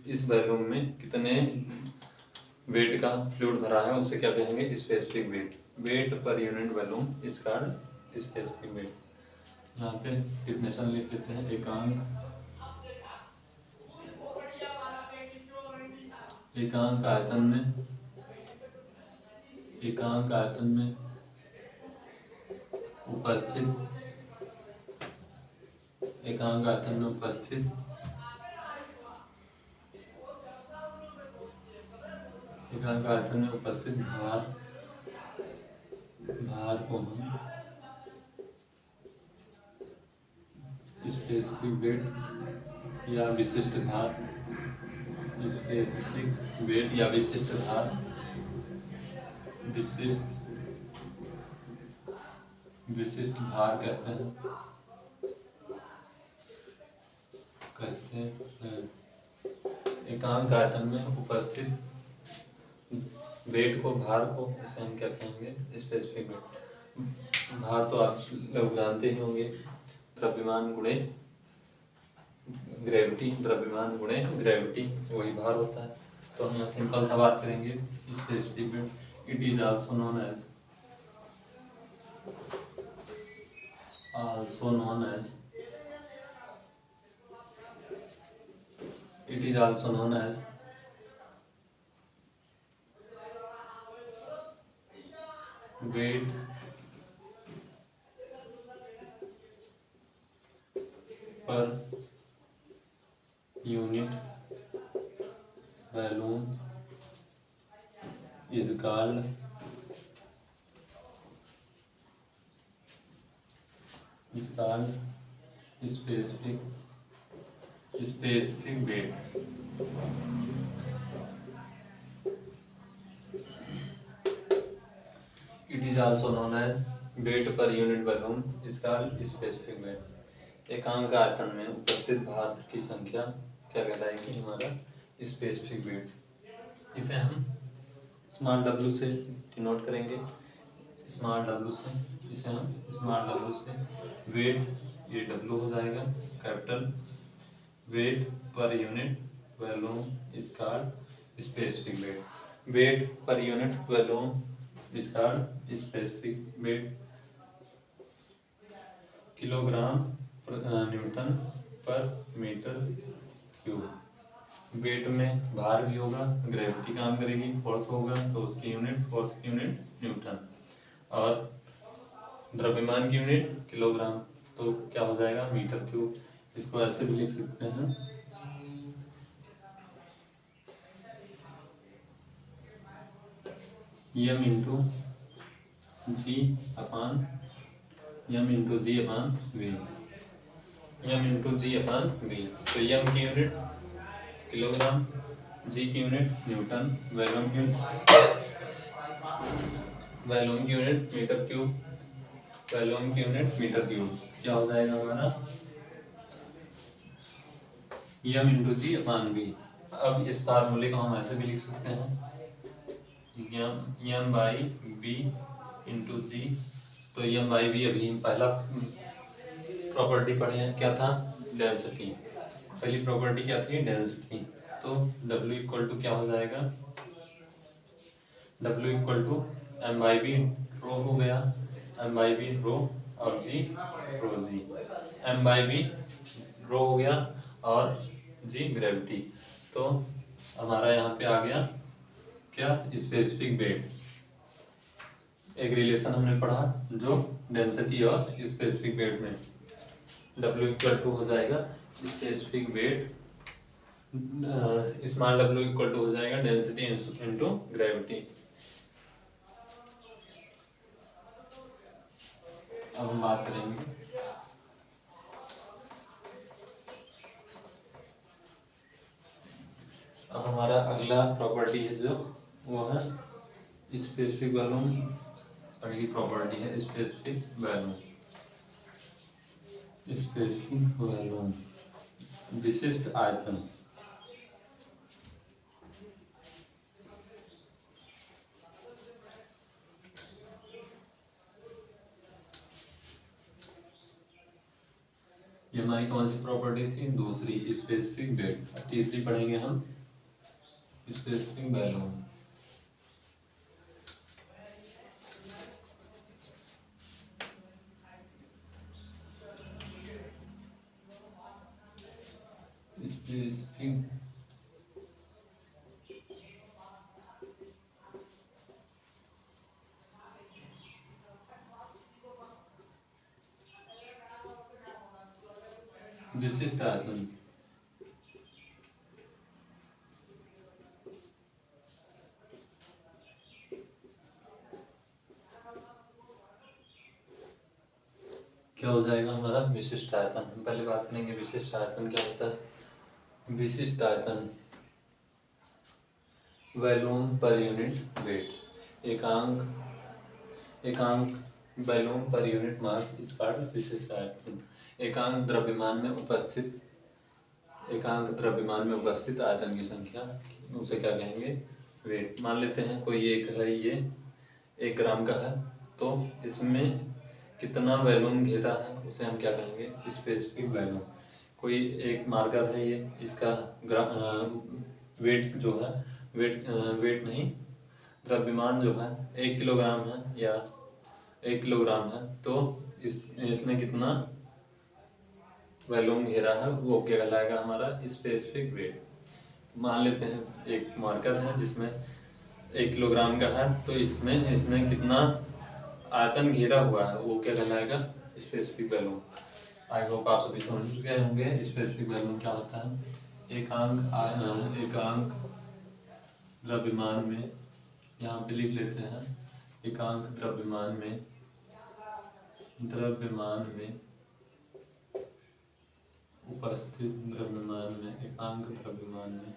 A: इस वॉल्यूम में कितने वेट का फ्लूइड भरा है उसे क्या कहेंगे, specific weight. Weight per unit volume is called specific weight. यहाँ पे डिफिनेशन लिख देते हैं। एकांक आयतन में उपस्थित भार को हम स्पेसिफिक वेट या विशिष्ट भार, विशिष्ट भार कहते हैं। एकांक आयतन में उपस्थित वेट को, भार को, इसे हम क्या कहेंगे, स्पेसिफिक वेट। भार तो आप लोग जानते ही होंगे, द्रव्यमान गुणे ग्रेविटी, वही भार होता है। तो हम यहाँ सिंपल सा बात करेंगे specific weight. It is also known as weight per unit volume is called specific weight. It is also known as weight per unit volume is called specific weight. एकांक आयतन में उपस्थित भार की संख्या क्या कहलाएगी, हमारा स्पेसिफिक वेट। इसे हम स्मॉल w से डिनोट करेंगे, इसे हम स्मॉल w से वेट, ये w हो जाएगा capital. Weight per unit volume is called specific weight. Weight per unit volume is called specific weight. Kilogram newton per metre cube. Weight में भार भी होगा, ग्रेविटी काम करेगी, फोर्स होगा तो उसकी यूनिट, फोर्स की यूनिट न्यूटन, और द्रव्यमान की यूनिट किलोग्राम, तो क्या हो जाएगा, मीटर क्यूब। इसको ऐसे भी लिख सकते हैं, m into G upon V. तो m की यूनिट किलोग्राम, जी की यूनिट न्यूटन, वॉल्यूम की यूनिट मीटर क्यूब, क्या हो जाएगा हमारा, m into G upon V. अब इस फार्मूले को हम ऐसे भी लिख सकते हैं, m बाई बी इंटू जी। तो m बाई बी अभी पहला प्रॉपर्टी पढ़े हैं, क्या था, डेंसिटी। पहली प्रॉपर्टी क्या थी, डेंसिटी। तो W इक्वल टू क्या हो जाएगा, W equal to m by B rho हो गया, m बाई बी रो, और g rho G. m by B rho हो गया और g ग्रेविटी। तो हमारा यहाँ पे आ गया क्या, स्पेसिफिक वेट। एक रिलेशन हमने पढ़ा जो डेंसिटी और स्पेसिफिक वेट में, W इक्वल टू हो जाएगा specific weight, small w equal to हो जाएगा डेंसिटी इंटू ग्रेविटी। अब हम बात करेंगे अब हमारा अगला प्रॉपर्टी है जो वो है स्पेसिफिक वॉल्यूम। अगली प्रॉपर्टी है स्पेसिफिक वॉल्यूम। स्पेसिफिक वॉल्यूम विशिष्ट आयतन। ये हमारी कौन सी प्रॉपर्टी थी? दूसरी, स्पेसिफिक वेट। तीसरी पढ़ेंगे हम स्पेसिफिक वॉल्यूम। स्पेसिफिक विशिष्ट आयतन। क्या हो जाएगा हमारा? विशिष्ट आयतन। हम पहले बात करेंगे विशिष्ट आयतन क्या होता है। विशिष्ट आयतन वॉल्यूम पर यूनिट वेट। एकांक वॉल्यूम पर यूनिट मास इस कार्ड विशिष्ट आयतन। एकांक द्रव्यमान में उपस्थित आयतन की संख्या, उसे क्या कहेंगे? वेट। मान लेते हैं कोई एक है, ये 1 ग्राम का है, तो इसमें कितना वॉल्यूम घेरा है उसे हम क्या कहेंगे? Specific volume. कोई एक मार्कर है, ये इसका वेट जो है, वेट नहीं, द्रव्यमान जो है 1 किलोग्राम है या 1 किलोग्राम है, तो इसने कितना वॉल्यूम घेरा है वो क्या कहलाएगा? हमारा स्पेसिफिक वेट। मान लेते हैं एक मार्कर है जिसमें 1 किलोग्राम का है, तो इसने कितना आयतन घेरा हुआ है वो क्या कहलाएगा? Specific volume. आई होप आप सभी समझ गए होंगे स्पेसिफिक वॉल्यूम क्या होता है। एकांक द्रव्यमान में, यहाँ पे लिख लेते हैं, एकांक द्रव्यमान में उपस्थित एकांक द्रव्यमान में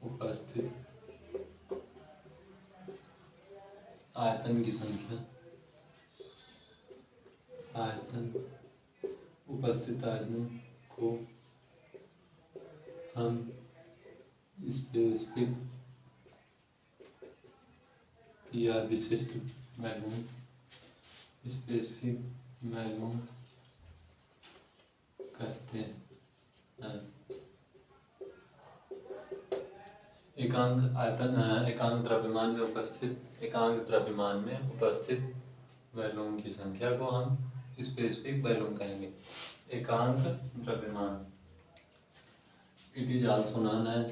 A: उपस्थित आयतन की संख्या, उपस्थित आयतन को हम स्पेसिफिक या विशिष्ट वॉल्यूम कहते हैं। एकांक द्रव्यमान में उपस्थित वॉल्यूम की संख्या को हम स्पेसिफिक वॉल्यूम कहेंगे। एकांक द्रव्यमान, it is also known as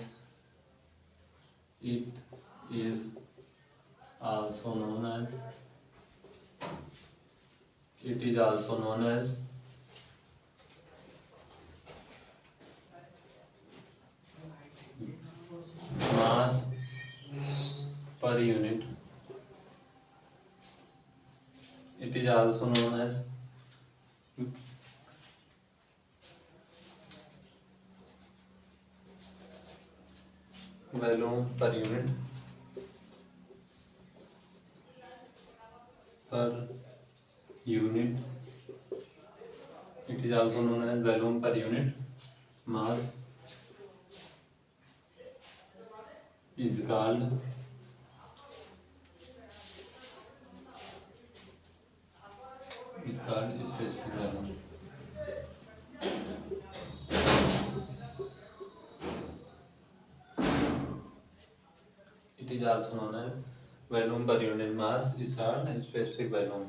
A: mass per unit. It is also known as volume per unit It is also known as volume per unit mass is called specific volume. It is also known as volume per unit mass is called specific volume.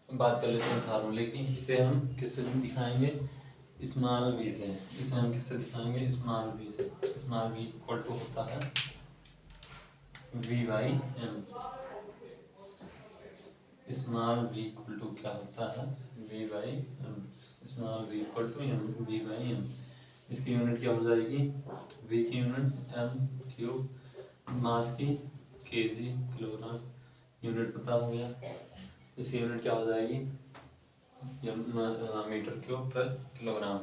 A: बात कर लेते हैं फार्मूले की। इसे हम किससे दिखाएंगे? स्मॉल v से। इसे हम किससे दिखाएंगे? स्मॉल v से। स्मॉल v इक्वल टू होता है v/m। Small v equal to क्या होता है? v/m। Small v equal to v/m। इसकी यूनिट क्या हो जाएगी? v की यूनिट m³, मास की kg किलोग्राम, यूनिट पता हो गया। इसकी यूनिट क्या हो जाएगी? मीटर क्यूब पर किलोग्राम।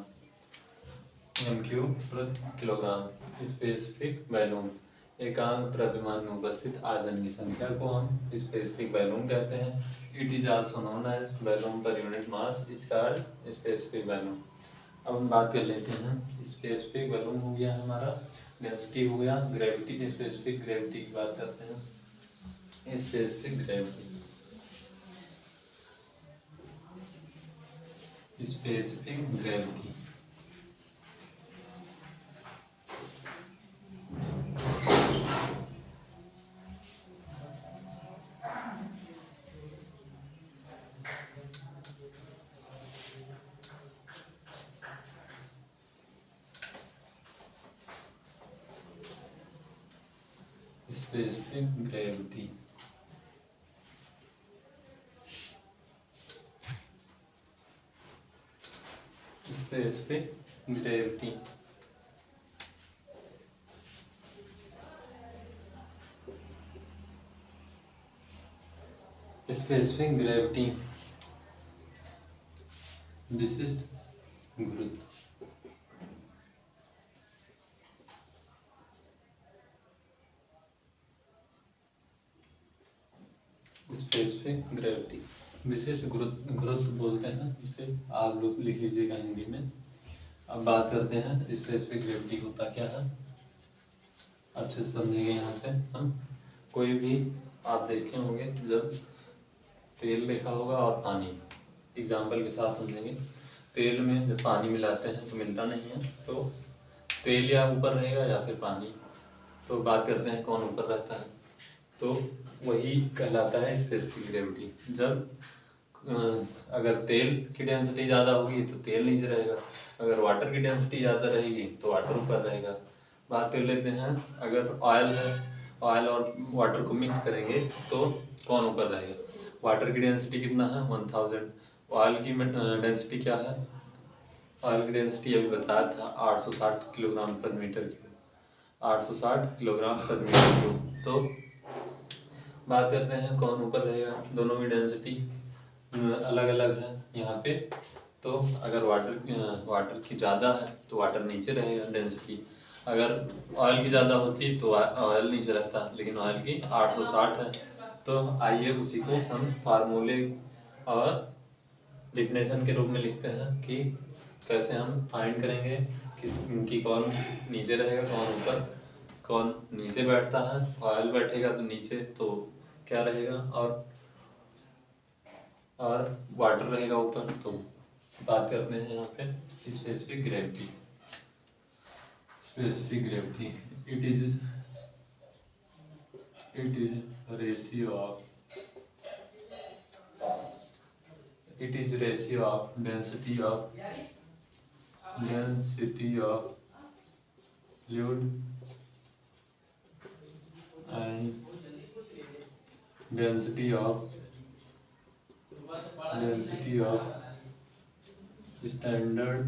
A: MQ प्रति किलोग्राम। स्पेसिफिक वैल्यूम, एकांक द्रव्यमान में उपस्थित आयतन की संख्या को हम स्पेसिफिक वैल्यूम कहते हैं। It is also known as volume per unit mass is called specific volume. अब हम बात कर लेते हैं, स्पेसिफिक वैल्यूम हो गया हमारा, डेंसिटी हो गया, ग्रेविटी, स्पेसिफिक ग्रेविटी की बात करते हैं। Specific gravity, specific gravity specific gravity specific gravity specific gravity विशिष्ट गुरुत्व। स्पेसिफिक ग्रेविटी विशिष्ट गुरुत्व बोलते हैं, इसे आप लोग लिख लीजिएगा हिंदी में। अब बात करते हैं स्पेसिफिक ग्रेविटी होता क्या है, अच्छे से समझेंगे। यहाँ से हम कोई भी आप देखे होंगे, जब तेल देखा होगा और पानी, एग्जाम्पल के साथ समझेंगे। तेल में जब पानी मिलाते हैं तो मिलता नहीं है, तो तेल या ऊपर रहेगा या फिर पानी। तो बात करते हैं कौन ऊपर रहता है, तो वही कहलाता है स्पेसिफिक ग्रेविटी। जब अगर तेल की डेंसिटी ज़्यादा होगी तो तेल नीचे रहेगा, अगर वाटर की डेंसिटी ज़्यादा रहेगी तो वाटर ऊपर रहेगा। बात कर लेते हैं, अगर ऑयल है, ऑयल और वाटर को मिक्स करेंगे तो कौन ऊपर रहेगा। वाटर की डेंसिटी कितना है 1000, ऑयल की डेंसिटी क्या है, ऑयल की डेंसिटी अभी बताया था 860 किलोग्राम प्रति मीटर क्यूब, 860 किलोग्राम प्रति मीटर क्यूब। तो बात करते हैं कौन ऊपर रहेगा, दोनों की डेंसिटी अलग अलग है यहाँ पे। तो अगर वाटर की ज़्यादा है तो वाटर नीचे रहेगा डेंसिटी, अगर ऑयल की ज़्यादा होती तो ऑयल नीचे रहता, लेकिन ऑयल की 860 है। तो आइए उसी को हम फार्मूले और डिफिनेशन के रूप में लिखते हैं कि कैसे हम फाइंड करेंगे कि कौन नीचे रहेगा कौन ऊपर। कौन नीचे बैठता है, ऑयल बैठेगा तो नीचे तो क्या रहेगा, और वाटर रहेगा ऊपर। तो बात करते हैं यहाँ पे specific gravity. Specific gravity it is ratio of density of fluid and density of standard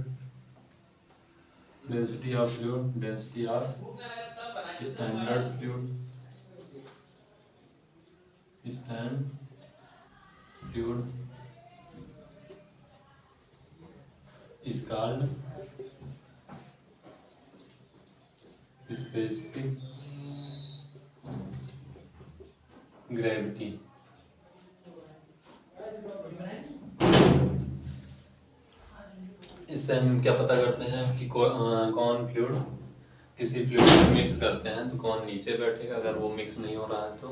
A: density of fluid is called specific gravity। इससे हम क्या पता करते हैं कि कौन फ्लूइड, किसी फ्लूइड को मिक्स करते हैं तो कौन नीचे बैठेगा, अगर वो मिक्स नहीं हो रहा है तो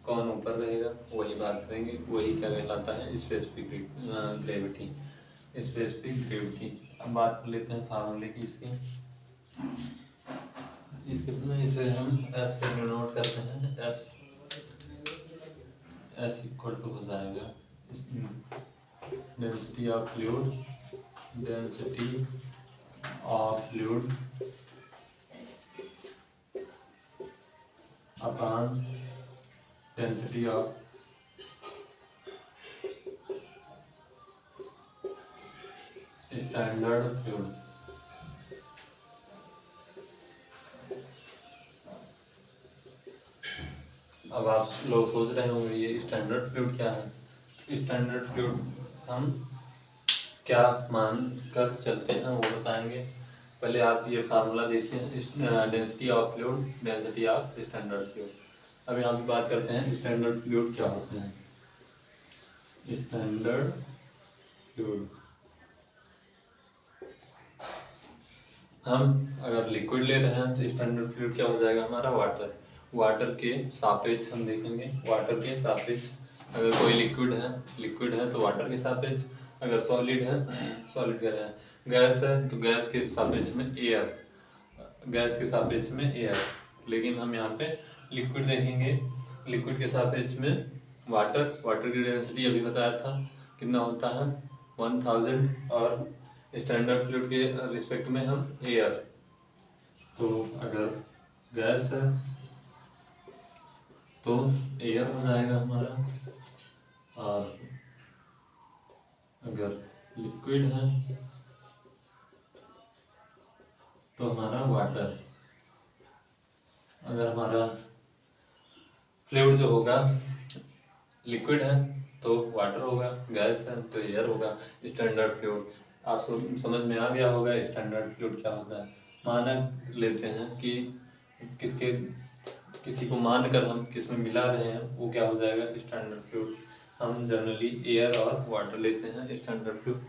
A: कौन ऊपर रहेगा, वही बात करेंगे। वही क्या कहलाता है स्पेसिफिक ग्रेविटी। अब बात कर लेते हैं फार्मूले की इसके इसे हम एस से डिनोट करते हैं। एस इक्वल टू हो जाएगा density of fluid upon density of standard fluid. अब आप लोग सोच रहे होंगे ये स्टैंडर्ड फ्लूइड क्या है। स्टैंडर्ड फ्लूइड हम क्या मान कर चलते हैं वो बताएंगे। पहले आप ये फार्मूला देखिए, density of fluid, density of standard fluid. अब यहाँ पे बात करते हैं स्टैंडर्ड फ्लूइड क्या होते हैं। स्टैंडर्ड फ्लूइड, हम अगर लिक्विड ले रहे हैं तो स्टैंडर्ड फ्लूइड क्या हो जाएगा हमारा, वाटर। वाटर के सापेक्ष हम देखेंगे, वाटर के सापेक्ष। अगर कोई लिक्विड है तो वाटर के सापेक्ष, अगर सॉलिड है, सॉलिड कह रहे हैं, गैस है तो गैस के सापेक्ष में एयर, गैस के सापेक्ष में एयर। लेकिन हम यहाँ पे लिक्विड देखेंगे, लिक्विड के सापेक्ष में वाटर। वाटर की डेंसिटी अभी बताया था कितना होता है 1000, और स्टैंडर्ड फ्लूइड के रिस्पेक्ट में हम एयर। तो अगर गैस है तो एयर हो जाएगा हमारा, और अगर लिक्विड है तो हमारा वाटर। अगर हमारा फ्लूइड जो होगा, लिक्विड है तो वाटर होगा, गैस है तो एयर होगा। स्टैंडर्ड फ्लूइड आप सब समझ में आ गया होगा स्टैंडर्ड फ्लूइड क्या होता है। मानक लेते हैं कि किसी को मान कर हम किस में मिला रहे हैं, वो क्या हो जाएगा स्टैंडर्ड फ्लूइड। हम जनरली एयर और वाटर लेते हैं स्टैंडर्ड फ्लूइड।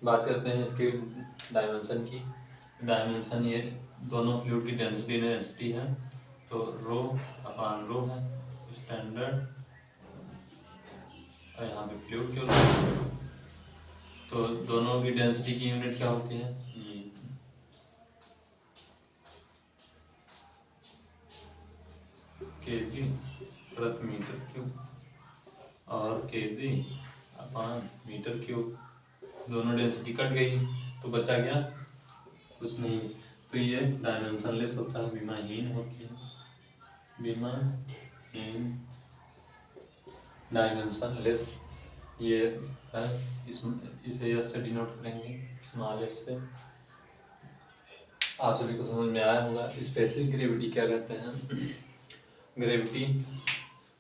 A: बात करते हैं इसके डायमेंशन की। डायमेंशन ये दोनों फ्लूइड की डेंसिटी है, तो रो अपॉन रो है स्टैंडर्ड, और यहाँ पे फ्लूइड क्यों, तो दोनों की डेंसिटी की यूनिट क्या होती है, केजी प्रति मीटर क्यूब, और केजी अपॉन मीटर क्यूब। दोनों डेंसिटी कट गई तो बचा गया कुछ नहीं। तो ये डायमेंशनलेस होता है, विमाहीन होती है, विमाहीन, डायमेंशनलेस ये है। इसे एस से डिनोट करेंगे, स्मॉल एस से। आप सभी को समझ में आया होगा। स्पेसिफिक ग्रेविटी क्या कहते हैं। ग्रेविटी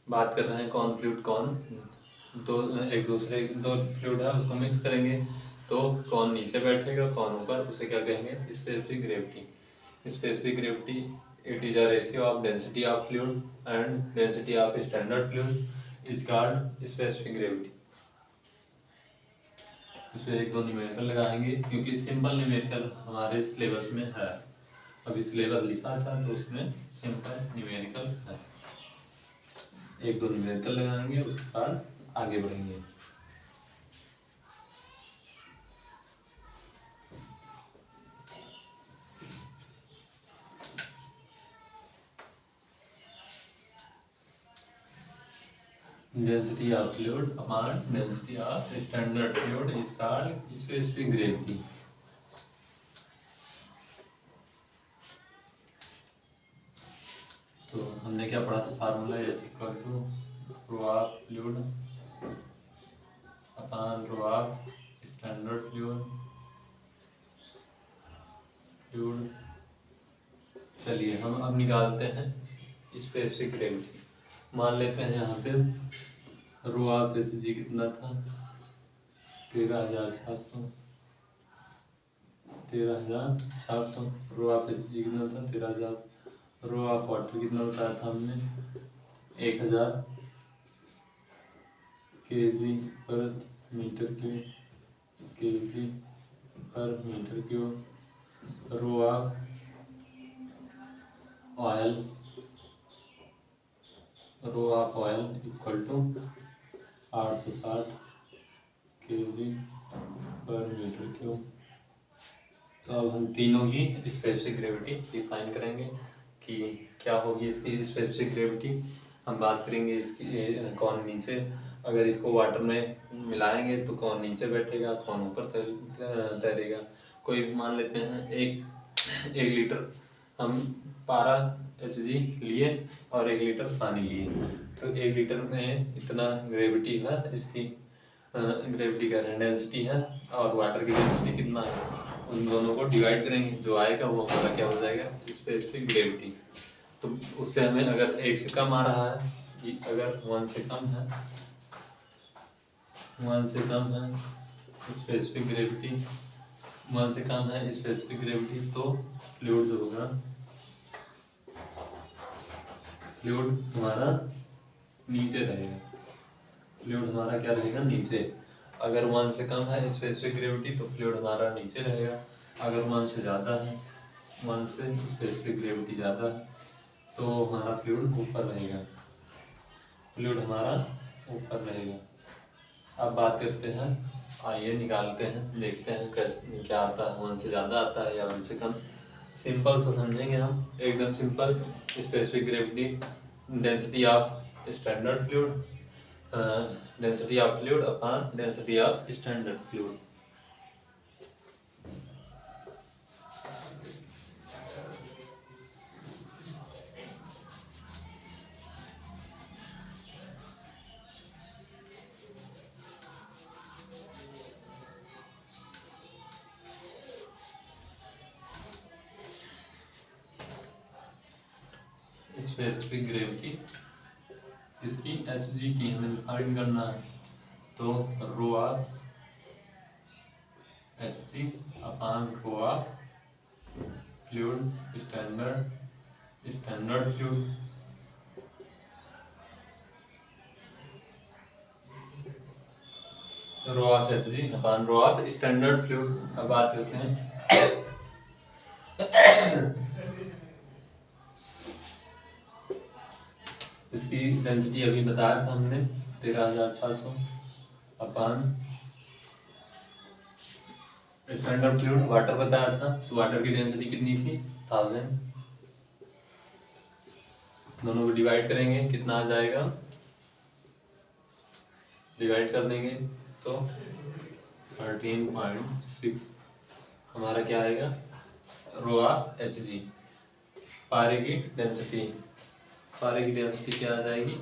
A: बात कर रहे हैं कौन फ्लूइड कौन, तो एक दूसरे दो फ्लूइड है उसको मिक्स करेंगे तो कौन नीचे बैठेगा कौन ऊपर, उसे क्या कहेंगे specific gravity. Specific gravity it is a ratio of density of fluid and density of standard fluid is called specific gravity. इस पर एक दो न्यूमेरिकल लगाएंगे क्योंकि सिंपल न्यूमेरिकल हमारे सिलेबस में है। अभी सिलेबस लिखा था तो उसमें सिंपल न्यूमेरिकल है। एक दो न्यूमेरिकल लगाएंगे उसके बाद आगे बढ़ेंगे। Density of fluid upon density of standard fluid is called specific gravity. तो हमने क्या पढ़ा था formula, S equal to rho of fluid upon rho of standard fluid. चलिए हम अब निकालते हैं स्पेसिफिक ग्रेविटी। मान लेते हैं यहाँ पे रो ऑफ एच जी कितना था 13,700, 13,700। रो ऑफ एच जी कितना था 13,000। रो ऑफ वाटर कितना बताया था हमने 1,000 KG per metre cube, KG per metre cube. Rho of oil, rho of oil equal to 860 KG per metre cube. तो अब हम तीनों की स्पेसिफिक ग्रेविटी डिफाइन करेंगे कि क्या होगी इसकी स्पेसिफिक ग्रेविटी। हम बात करेंगे इसकी कौन नीचे, अगर इसको वाटर में मिलाएंगे तो कौन नीचे बैठेगा कौन ऊपर तैरेगा। कोई मान लेते हैं एक लीटर हम 12 HG लिए और 1 लीटर पानी लिए, तो 1 लीटर में इतना ग्रेविटी है, इसकी ग्रेविटी का डेंसिटी है, और वाटर की डेंसिटी कितना है, उन दोनों को डिवाइड करेंगे, जो आएगा वो हमारा क्या हो जाएगा स्पेसिफिक ग्रेविटी। तो उससे हमें अगर 1 से कम आ रहा है, अगर 1 से कम है, 1 से कम है स्पेसिफिक ग्रेविटी, 1 से कम है स्पेसिफिक ग्रेविटी तो फ्लूइड जो होगा, फ्लूइड हमारा नीचे रहेगा, फ्लूइड हमारा क्या रहेगा, नीचे। अगर 1 से कम है स्पेसिफिक ग्रेविटी तो फ्लूइड हमारा नीचे रहेगा। अगर 1 से ज़्यादा है, 1 से स्पेसिफिक ग्रेविटी ज़्यादा है तो हमारा फ्लूइड ऊपर रहेगा, फ्लूइड हमारा ऊपर रहेगा। अब बात करते हैं, आइए निकालते हैं, देखते हैं कैसे क्या आता है, 1 से ज़्यादा आता है या 1 से कम। सिंपल सा समझेंगे हम, एकदम simple. Specific gravity, density of standard fluid, density of fluid upon density of standard fluid. Specific gravity इसकी Hg की हमें फाइंड करना है, तो rho of Hg upon rho of fluid standard fluid. Rho of Hg upon rho of standard fluid. अब बात करते हैं इसकी डेंसिटी, अभी बताया था हमने 13,600 अपॉन स्टैंडर्ड फ्लूइड वाटर बताया था, तो वाटर की डेंसिटी कितनी थी, 1000। दोनों को डिवाइड करेंगे, कितना आ जाएगा, डिवाइड कर देंगे तो 13.6 हमारा क्या आएगा, रो ऑफ Hg। पारे की डेंसिटी क्या आ जाएगी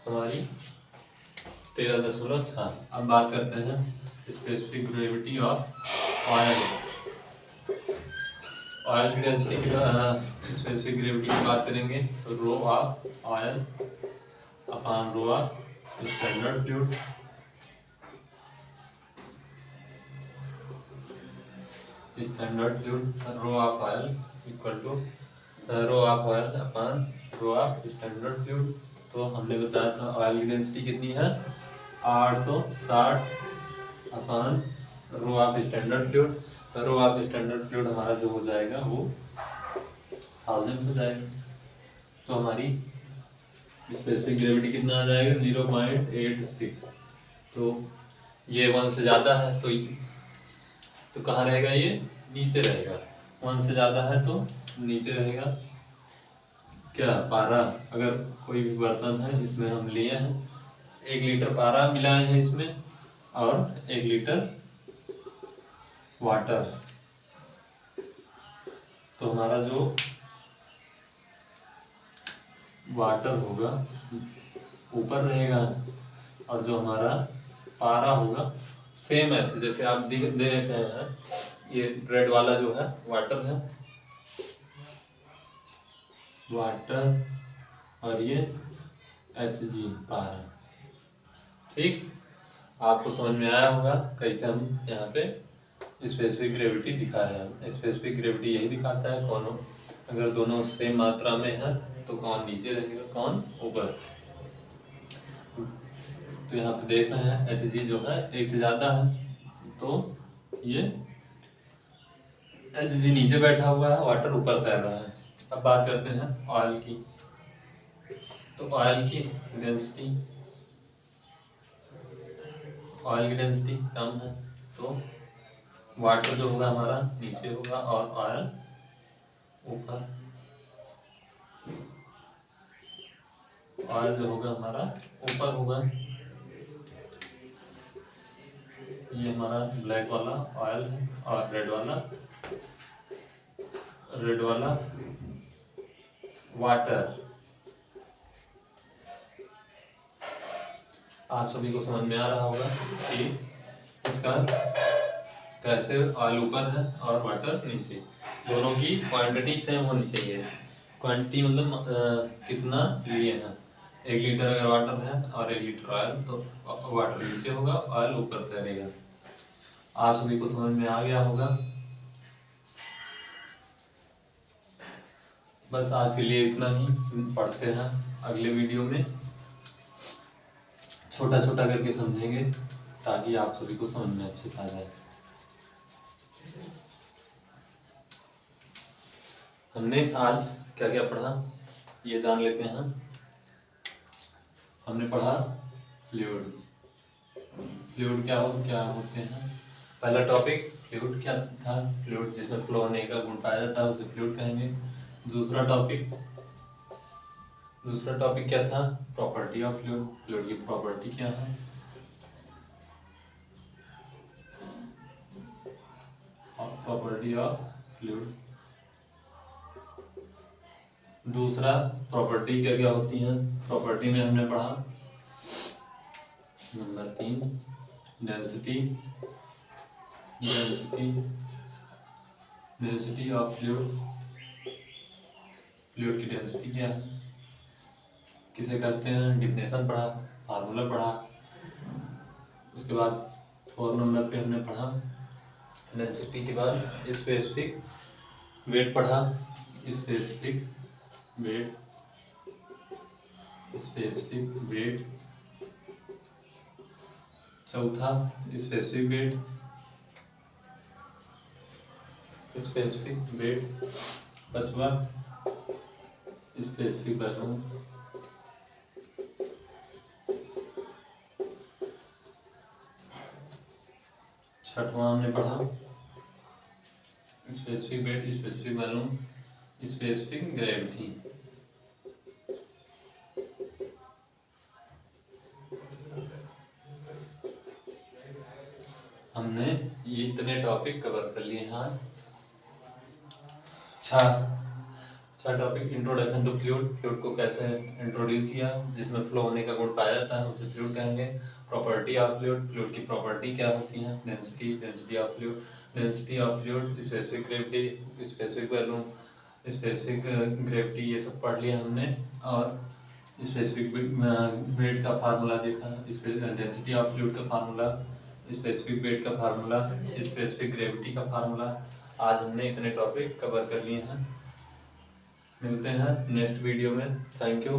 A: हमारी, 13.6। अब बात करते हैं specific gravity of oil. Oil की डेंसिटी की स्पेसिफिक ग्रेविटी की बात करेंगे तो rho of oil upon rho of standard fluid. Standard fluid rho of oil equal to rho of oil upon rho of standard fluid. तो हमने बताया था ऑयल की डेंसिटी कितनी है, 860 upon rho of standard fluid. Rho of standard fluid हमारा जो हो जाएगा वो 1000 हो जाएगा। तो हमारी स्पेसिफिक ग्रेविटी कितना आ जाएगा, 0.86। तो ये 1 से ज़्यादा है तो कहाँ रहेगा, ये नीचे रहेगा। 1 से ज़्यादा है तो नीचे रहेगा। क्या पारा, अगर कोई भी बर्तन है इसमें हम लिए हैं, 1 लीटर पारा मिलाए हैं इसमें और 1 लीटर वाटर, तो हमारा जो वाटर होगा ऊपर रहेगा और जो हमारा पारा होगा सेम ऐसे जैसे आप देख रहे हैं, ये रेड वाला जो है वाटर है, वाटर और ये Hg पारा। ठीक, आपको समझ में आया होगा कैसे हम यहाँ पे स्पेसिफिक ग्रेविटी दिखा रहे हैं। स्पेसिफिक ग्रेविटी यही दिखाता है कौन, अगर दोनों सेम मात्रा में है तो कौन नीचे रहेगा कौन ऊपर। तो यहाँ पे देख रहे हैं Hg जो है 1 से ज़्यादा है तो ये Hg नीचे बैठा हुआ है, वाटर ऊपर तैर रहा है। अब बात करते हैं ऑयल की। तो ऑयल की डेंसिटी कम है तो वाटर जो होगा हमारा नीचे होगा और ऑयल ऊपर। ऑयल जो होगा हमारा ऊपर होगा। ये हमारा ब्लैक वाला ऑयल है और रेड वाला वाटर। आप सभी को समझ में आ रहा होगा कि इसका कैसे ऑयल ऊपर है और वाटर नीचे, दोनों की क्वांटिटी सेम होनी चाहिए। क्वांटिटी मतलब कितना लिए हैं, 1 लीटर अगर वाटर है और 1 लीटर ऑयल तो वाटर नीचे होगा, ऑयल ऊपर तैरेगा। आप सभी को समझ में आ गया होगा बस आज के लिए इतना ही, पढ़ते हैं अगले वीडियो में, छोटा छोटा करके समझेंगे ताकि आप सभी को समझ में अच्छे से आ जाए। हमने आज क्या क्या पढ़ा ये जान लेते हैं। हमने पढ़ा फ्लूइड। फ्लूइड क्या होते हैं। पहला टॉपिक फ्लूइड क्या था, फ्लूइड जिसमें फ्लो होने का गुण पाया जाता है उसे फ्लूइड कहेंगे। दूसरा टॉपिक क्या था, प्रॉपर्टी ऑफ फ्लूइड। फ्लूइड की प्रॉपर्टी क्या है, प्रॉपर्टी ऑफ फ्लूइड। दूसरा प्रॉपर्टी क्या क्या होती है, प्रॉपर्टी में हमने पढ़ा number 3 density of fluid. Fluid की डेंसिटी क्या है, किसे कहते हैं, डिफिनेशन पढ़ा, फार्मूला पढ़ा। उसके बाद 4 नंबर पे हमने पढ़ा डेंसिटी के बाद स्पेसिफिक वेट पढ़ा, स्पेसिफिक वेट। चौथा स्पेसिफिक वेट। पांचवा स्पेसिफिक वैल्यू। छठवां हमने पढ़ा specific weight, specific value, specific gravity. हमने ये इतने टॉपिक कवर कर लिए हैं। अच्छा topic introduction to fluid. Fluid को कैसे इंट्रोड्यूस किया, जिसमें फ्लो होने का गुण पाया जाता है उसे फ्लूइड कहेंगे। प्रॉपर्टी ऑफ फ्लूइड, फ्लूइड की प्रॉपर्टी क्या होती है, density of fluid, specific gravity, specific value, specific gravity, ये सब पढ़ लिया हमने। और स्पेसिफिक वेट का फार्मूला देखा, डेंसिटी ऑफ फ्लूइड का फार्मूला, स्पेसिफिक वेट का फार्मूला, स्पेसिफिक ग्रेविटी का फार्मूला। आज हमने इतने टॉपिक कवर कर लिए हैं। मिलते हैं नेक्स्ट वीडियो में। Thank you.